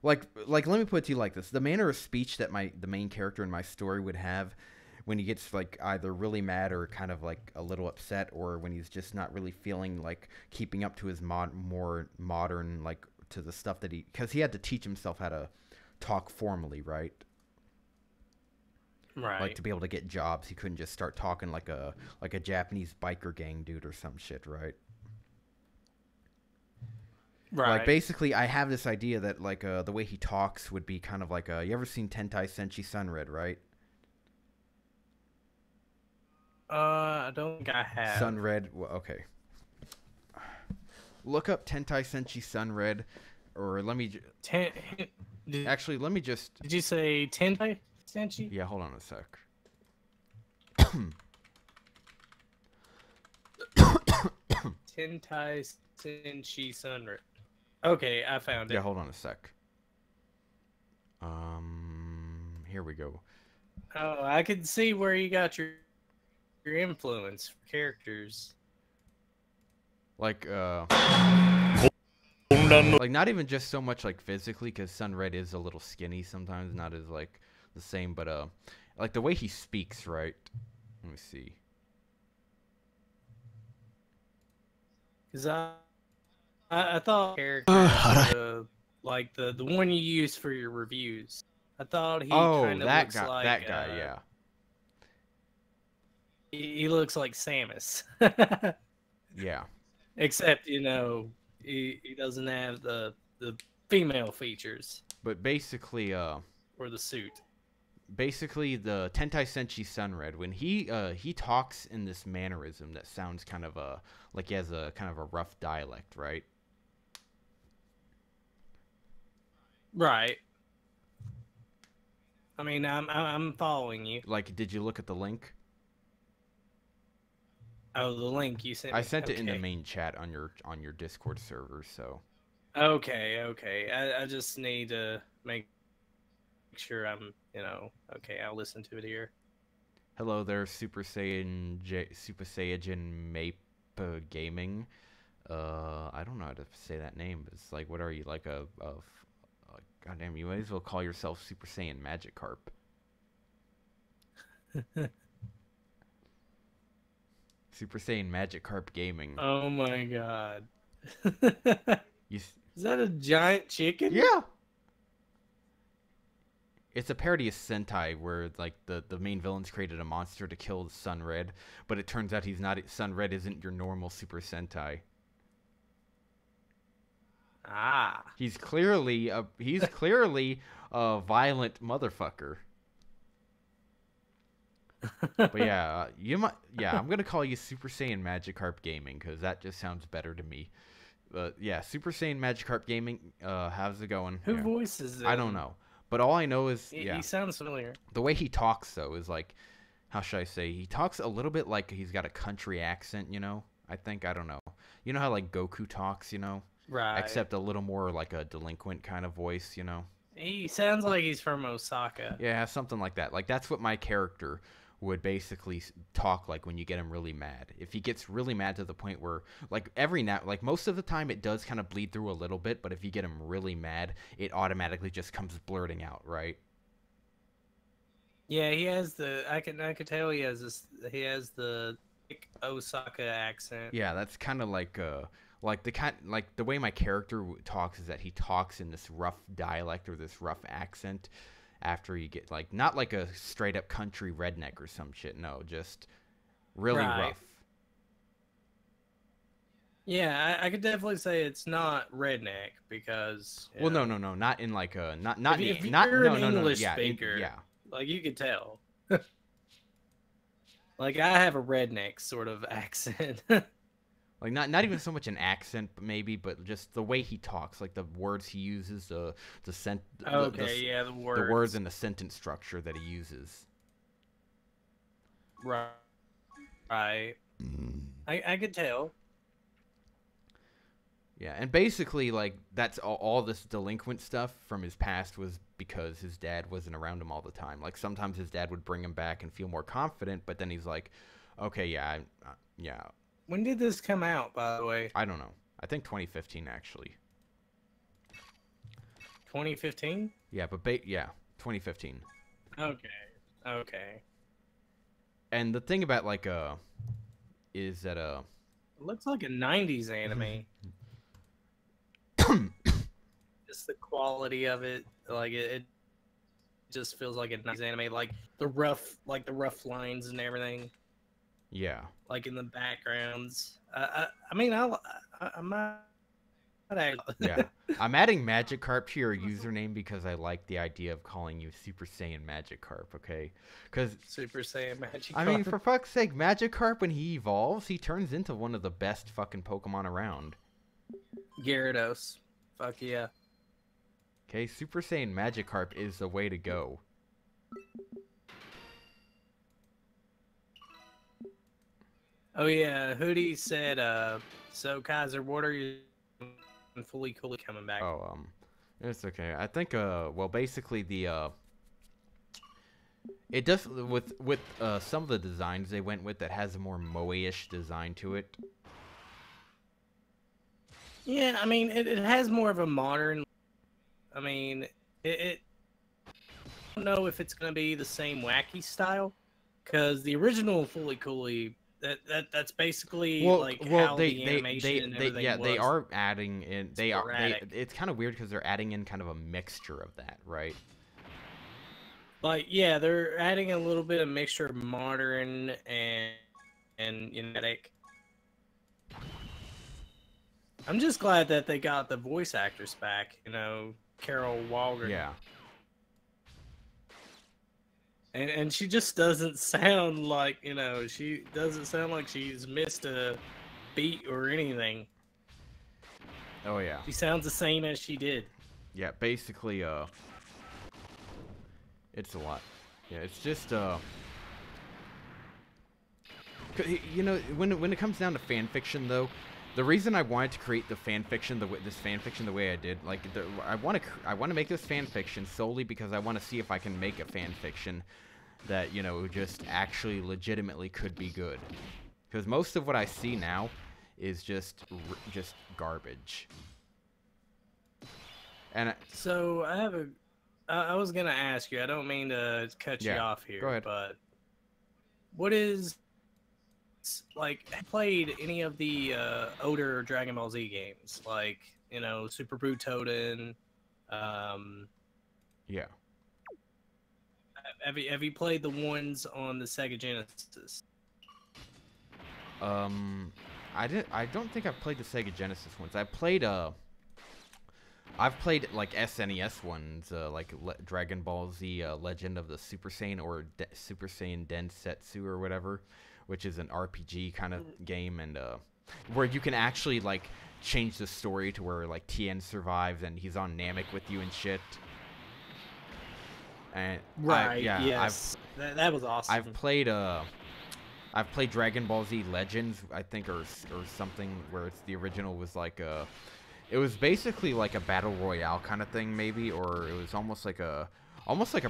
Like, let me put it to you like this. The manner of speech that the main character in my story would have when he gets, like, either really mad or kind of, like, a little upset, or when he's just not really feeling like keeping up to his more modern, like, to the stuff that because he had to teach himself how to talk formally, right? Right. Like, to be able to get jobs, he couldn't just start talking like a Japanese biker gang dude or some shit, right? Right. Like, basically, I have this idea that, like, the way he talks would be kind of like you ever seen Tentai Senshi Sunred, right? I don't think I have. Sunred, well, okay. Look up Tentai Senshi Sunred, or let me... Actually, let me just... Did you say Tentai Senshi? Yeah, hold on a sec. Tentai Senshi Sunray. Okay, I found it. Yeah, hold on a sec. Here we go. Oh, I can see where you got your influence for characters. Like not even just so much like physically, because Sunred is a little skinny sometimes, not as like the same, but like the way he speaks, right? Let me see. Cause I thought characters like the one you use for your reviews. I thought he kind of looks like that guy, yeah. He looks like Samus. Yeah. Except, you know, he doesn't have the female features. But basically, or the suit. Basically, the Tentai Senshi Sunred, when he talks in this mannerism that sounds kind of like he has a kind of a rough dialect, right? Right. I mean, I'm following you. Like, did you look at the link? Oh, the link you sent me. I sent it in the main chat on your Discord server, so. Okay. I just need to make sure I'm, you know, okay, I'll listen to it here. Hello there, Super Saiyajin Mape Gaming. I don't know how to say that name, but it's like, what are you, like a goddamn, you might as well call yourself Super Saiyan Magikarp. Super Saiyan Magikarp Gaming. Oh my god. Is that a giant chicken? Yeah. It's a parody of Sentai where like the main villains created a monster to kill Sunred, but it turns out he's not. Sunred isn't your normal Super Sentai. Ah. He's clearly a violent motherfucker. But yeah, I'm gonna call you Super Saiyan Magikarp Gaming because that just sounds better to me. Yeah, Super Saiyan Magikarp Gaming. How's it going? Who voices him? I don't know, but all I know is he sounds familiar. The way he talks though is like, how should I say? He talks a little bit like he's got a country accent. You know, I don't know. You know how like Goku talks, you know? Right. Except a little more like a delinquent kind of voice, you know? He sounds like he's from Osaka. Yeah, something like that. Like that's what my character would basically talk like when you get him really mad. If he gets really mad to the point where like most of the time it does kind of bleed through a little bit, but if you get him really mad, it automatically just comes blurting out, right? Yeah, he has I could tell he has the Osaka accent. Yeah, that's kind of like the way my character talks is that he talks in this rough dialect or this rough accent after you get like not like a straight up country redneck or some shit. No, just really rough. Yeah, I could definitely say it's not redneck because well, no, not in like a not if not you're no an no no English yeah speaker, yeah like you could tell. Like I have a redneck sort of accent. Like not even so much an accent, but just the way he talks, like the words he uses, the words and the sentence structure that he uses. Right. I could tell. Yeah, and basically, like that's all this delinquent stuff from his past was because his dad wasn't around him all the time. Like sometimes his dad would bring him back and feel more confident, but then he's like, okay, yeah. When did this come out, by the way? I don't know. I think 2015, actually. 2015? Yeah, but 2015. Okay. And the thing about like is that it looks like a 90s anime. Just the quality of it, like it just feels like a 90s anime, like the rough lines and everything. Yeah. Like in the backgrounds. I mean, I'm not. Yeah. I'm adding Magikarp to your username because I like the idea of calling you Super Saiyan Magikarp, okay? Because Super Saiyan Magikarp. I mean, for fuck's sake, Magikarp, when he evolves, he turns into one of the best fucking Pokemon around. Gyarados. Fuck yeah. Okay, Super Saiyan Magikarp is the way to go. Oh yeah, Hootie said So Kaiser, what are you fully coolly coming back? Oh, it's okay. I think well, basically it does with some of the designs they went with that has a more moe-ish design to it. Yeah, I mean, it has more of a modern. I mean, it I don't know if it's gonna be the same wacky style, because the original Fully Cooley that's basically like how the animation and everything yeah, was. they are adding in Sporadic. it's kind of weird because they're adding in kind of a mixture of that, right? Like, yeah, they're adding a little bit of mixture of modern and genetic. I'm just glad that they got the voice actors back. You know, Carol Walger. Yeah. And she just doesn't sound like, she doesn't sound like she's missed a beat or anything. Oh yeah. She sounds the same as she did. Yeah, basically it's a lot. Yeah, it's just you know, when it comes down to fan fiction though, the reason I wanted to create the fan fiction the way I did, like I want to make this fan fiction solely because I want to see if I can make a fan fiction that, you know, just actually legitimately could be good. Because most of what I see now is just garbage. And so I was gonna ask you. I don't mean to cut you off here, go ahead. but what is like? Have you played any of the older Dragon Ball Z games, like Super Butoden? Yeah. Have you played the ones on the Sega Genesis? I don't think I've played the Sega Genesis ones. I've played like SNES ones, like Dragon Ball Z Legend of the Super Saiyan or Super Saiyan Densetsu or whatever, which is an RPG kind of game, and where you can actually like change the story to where like Tien survives and he's on Namek with you and shit. And right, yes, that was awesome. I've played Dragon Ball Z Legends, I think, or something where it's the original was like it was basically like a battle royale kind of thing, maybe, or it was almost like a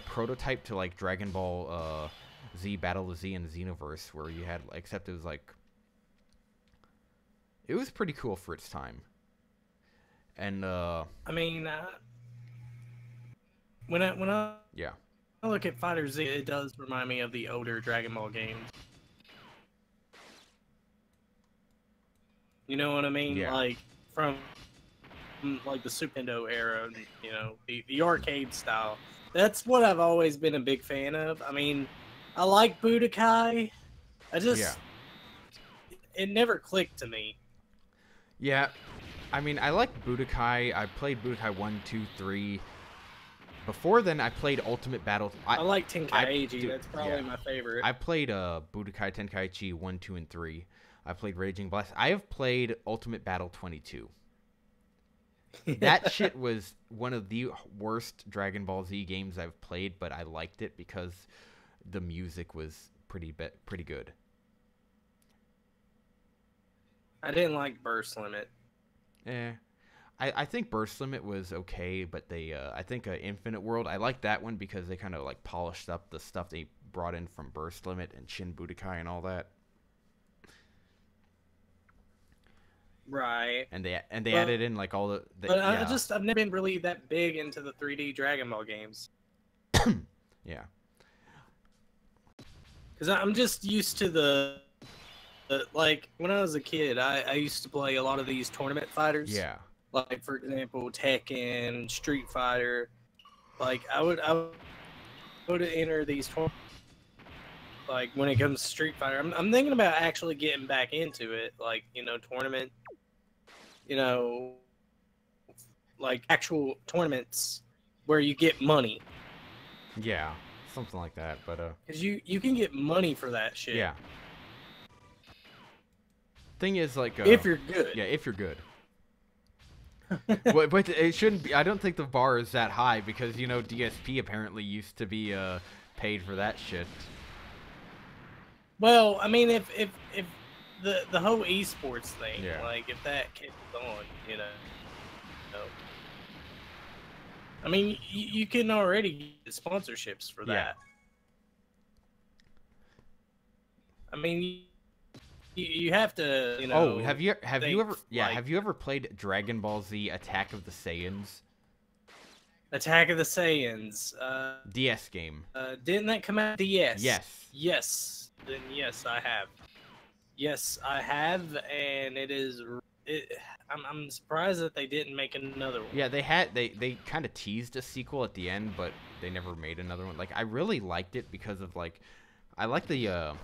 prototype to like Dragon Ball Z Battle of Z and Xenoverse, where you had, except it was like, it was pretty cool for its time. And I mean, when I look at Fighter Z, it does remind me of the older Dragon Ball games. You know what I mean? Yeah. Like from like the Super Nintendo era, the arcade style. That's what I've always been a big fan of. I mean, I like Budokai. It never clicked to me. Yeah, I mean, I like Budokai. I played Budokai 1, 2, 3. Before then, I played Ultimate Battle. I like Tenkaichi. That's probably my favorite. I played Budokai Tenkaichi 1, 2, and 3. I played Raging Blast. I have played Ultimate Battle 22. That shit was one of the worst Dragon Ball Z games I've played, but I liked it because the music was pretty good. I didn't like Burst Limit. I think Burst Limit was okay, but I think Infinite World, I like that one because they kind of like polished up the stuff they brought in from Burst Limit and Shin Budokai and all that. Right. And they added in like all the but I've never been really that big into the 3D Dragon Ball games. Yeah. Because I'm just used to the like when I was a kid, I used to play a lot of these tournament fighters. Yeah. Like for example, Tekken, Street Fighter. Like I would enter these tournaments. Like when it comes to Street Fighter, I'm thinking about actually getting back into it. Like tournament. Like actual tournaments where you get money. Yeah, something like that. But because you can get money for that shit. Yeah. Thing is, like, if you're good. Yeah, if you're good. but it shouldn't be. I don't think the bar is that high because DSP apparently used to be paid for that shit. Well, I mean, if the whole esports thing. Yeah. Like if that catches on, you know. I mean, you can already get sponsorships for that. Yeah. I mean, you have to, you Oh, know. have you ever like, have you ever played Dragon Ball Z Attack of the Saiyans? Attack of the Saiyans. DS game. Didn't that come out? DS. Yes. Yes. Then yes, I have. Yes, I have, and it is. I'm surprised that they didn't make another one. Yeah, they kind of teased a sequel at the end, but they never made another one. Like I really liked it because of like, I like the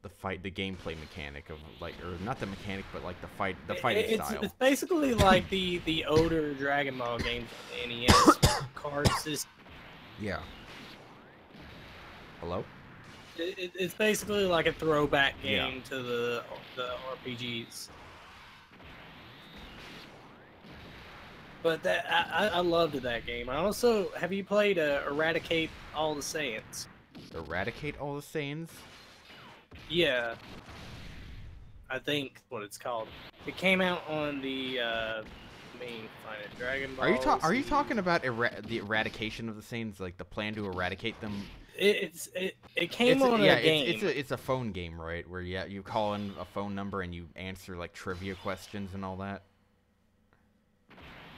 gameplay mechanic of like, or not the mechanic, but like the fighting style. It's basically like the older Dragon Ball games on the NES card system. Yeah. Hello? It's basically like a throwback game to the RPGs. But that I loved that game. I also have you played Eradicate All the Saiyans? Eradicate All the Saiyans? Yeah, I think what it's called. It came out on the find it, Dragon Ball. Are you talking about the eradication of the Saiyans, like the plan to eradicate them? It came on a game. It's a phone game, right? Where you call in a phone number and you answer like trivia questions and all that.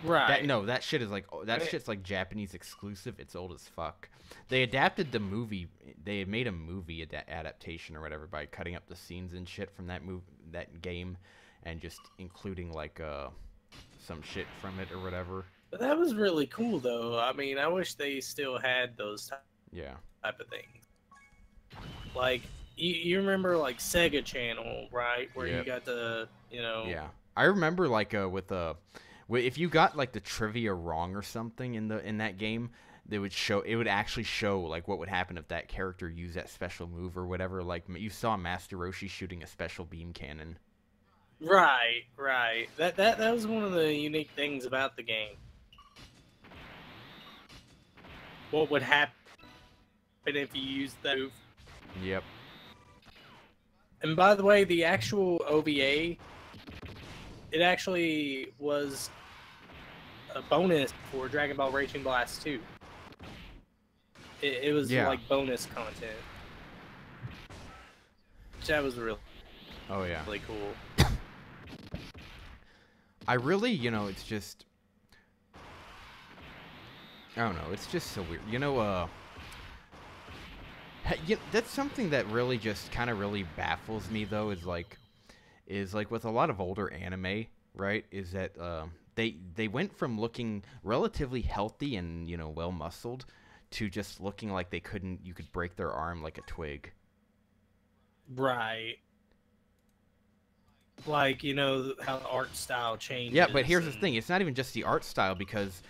Right. That shit is like shit's like Japanese exclusive. It's old as fuck. They adapted the movie. They made a movie adaptation or whatever by cutting up the scenes and shit from that game, and just including like some shit from it or whatever. But that was really cool though. I mean, I wish they still had those type of things. Like you remember like Sega Channel, right? Where you got the Yeah, I remember like if you got like the trivia wrong or something in that game, it would actually show like what would happen if that character used that special move or whatever. Like you saw Master Roshi shooting a special beam cannon. Right. That was one of the unique things about the game. What would happen if you used that move? Yep. And by the way, the actual OVA, it actually was a bonus for Dragon Ball Raging Blast 2. It was like bonus content. That was really cool. I really, it's just, I don't know, it's just so weird. That's something that really just kind of really baffles me though, is like with a lot of older anime, right, is that they went from looking relatively healthy and well muscled to just looking like you could break their arm like a twig. Right. Like, how the art style changes. Yeah, but here's the thing, it's not even just the art style, because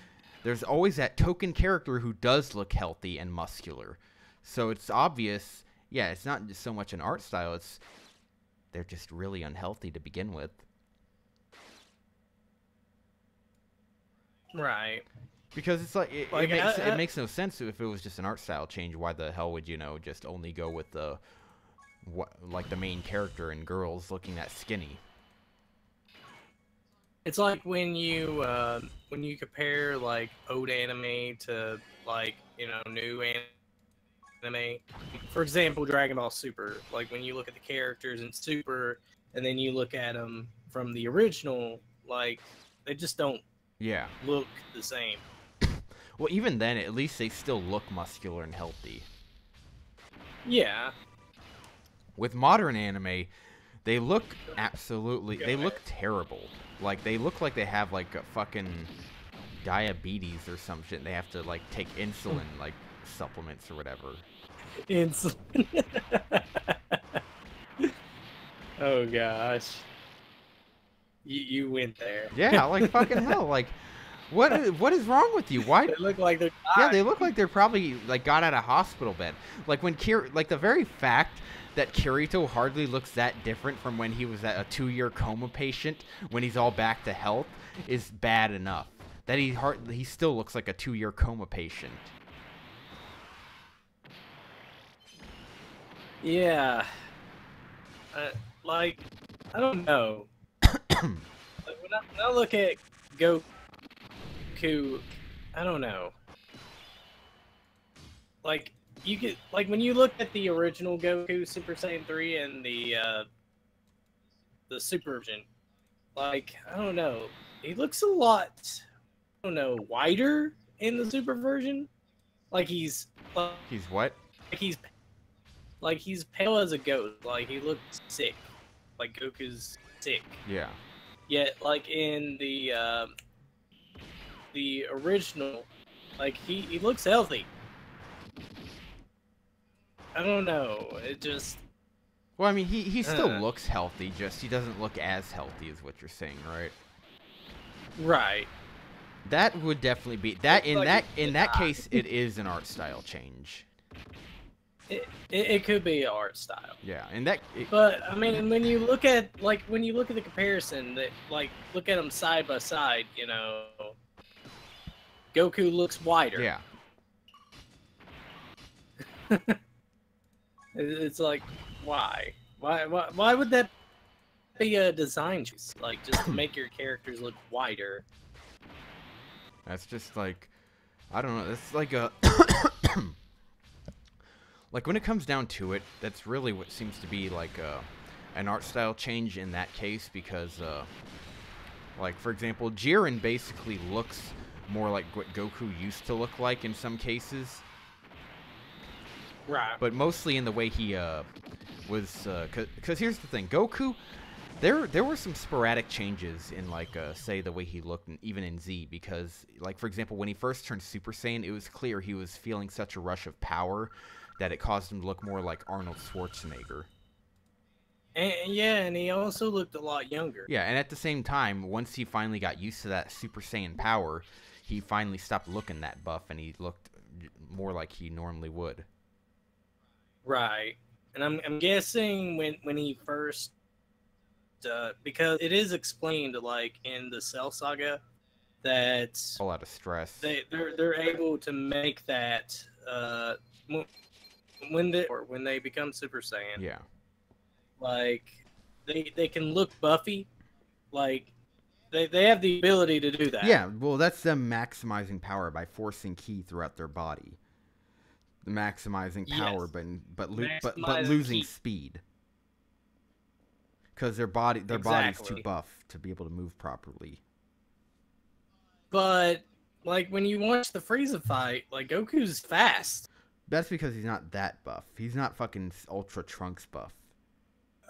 there's always that token character who does look healthy and muscular. So it's obvious, it's not just so much an art style, they're just really unhealthy to begin with. Right. Because it's like, it makes no sense if it was just an art style change. Why the hell would just only go with the main character and girls looking that skinny? It's like when you compare like old anime to like new anime. For example, Dragon Ball Super. Like when you look at the characters in Super, and then you look at them from the original, like they just don't look the same. Well, even then, at least they still look muscular and healthy. Yeah. With modern anime, they look they look terrible. Like, they look like they have, like, a fucking diabetes or some shit. They have to, like, take insulin, like, supplements or whatever. Insulin. Oh, gosh. You went there. Yeah, like, fucking hell. Like, what is wrong with you? Why? They look like they're dying. Yeah, they look like they're probably, like, got out of hospital bed. Like, when the very fact that Kirito hardly looks that different from when he was a 2-year coma patient when he's all back to health is bad enough. That he still looks like a 2-year coma patient. Yeah. Like, I don't know. Like, when I look at Goku, I don't know. Like you get like when you look at the original Goku Super Saiyan 3 and the Super version, like I don't know, he looks a lot, I don't know, wider in the Super version. Like He's what? Like he's pale as a ghost. Like he looks sick. Like Goku's sick. Yeah. Yet like in the original, like he looks healthy. I don't know. It just. Well, I mean, he still looks healthy. Just he doesn't look as healthy, is what you're saying, right? Right. That would definitely be that. In that case, it is an art style change. It could be art style. Yeah, but I mean, when you look at the comparison, that like look at them side by side, you know, Goku looks wider. Yeah. It's like, why would that be a design choice? Like, just to make your characters look wider. That's just like, I don't know. That's like a. Like, when it comes down to it, that's really what seems to be, like, an art style change in that case, because, like, for example, Jiren basically looks more like what Goku used to look like in some cases. Right. But mostly in the way he, was, because here's the thing, Goku, there were some sporadic changes in, like, say, the way he looked, even in Z, because, like, for example, when he first turned Super Saiyan, it was clear he was feeling such a rush of power that it caused him to look more like Arnold Schwarzenegger. And he also looked a lot younger. Yeah, and at the same time, once he finally got used to that Super Saiyan power, he finally stopped looking that buff, and he looked more like he normally would. Right. And I'm guessing when he first, because it is explained, like, in the Cell Saga, that a lot of stress. They're able to make that, when they become Super Saiyan. Yeah. Like, they can look buffy. Like, they have the ability to do that. Yeah, well, that's them maximizing power by forcing ki throughout their body. Maximizing power, yes. but losing ki. Speed. Because their body's too buff to be able to move properly. But, like, when you watch the Frieza fight, like, Goku's fast. That's because he's not that buff. He's not fucking Ultra Trunks buff.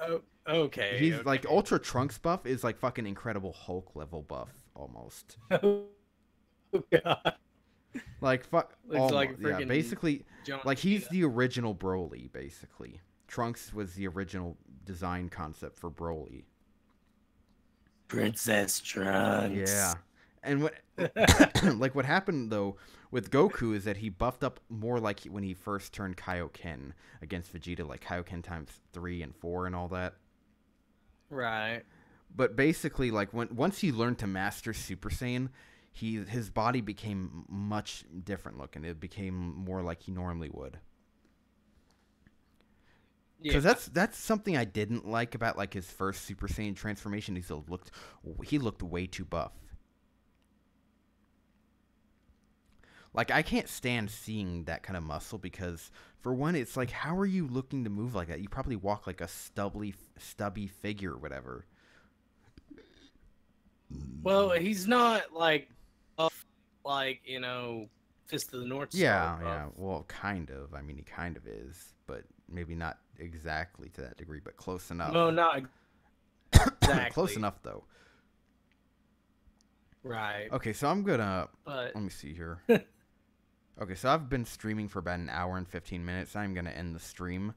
Oh, okay. He's like Ultra Trunks buff is like fucking Incredible Hulk level buff almost. Oh god. Like fuck. Like yeah, basically, like he's the original Broly. Basically, Trunks was the original design concept for Broly. Princess Trunks. Yeah, and what like what happened though with Goku is that he buffed up more like when he first turned Kaioken against Vegeta, like Kaioken times 3 and 4 and all that. Right. But basically, like once he learned to master Super Saiyan, his body became much different looking. It became more like he normally would. Because that's something I didn't like about like his first Super Saiyan transformation. He looked way too buff. Like, I can't stand seeing that kind of muscle because, for one, it's like, how are you looking to move like that? You probably walk like a stubby figure or whatever. Well, he's not like, you know, Fist of the North Star. Yeah. Well, kind of. I mean, he kind of is, but maybe not exactly to that degree, but close enough. No, not exactly. Close enough, though. Right. Okay, so I'm gonna... Let me see here. Okay, so I've been streaming for about an hour and 15 minutes. I'm gonna end the stream.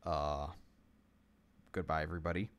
Goodbye, everybody.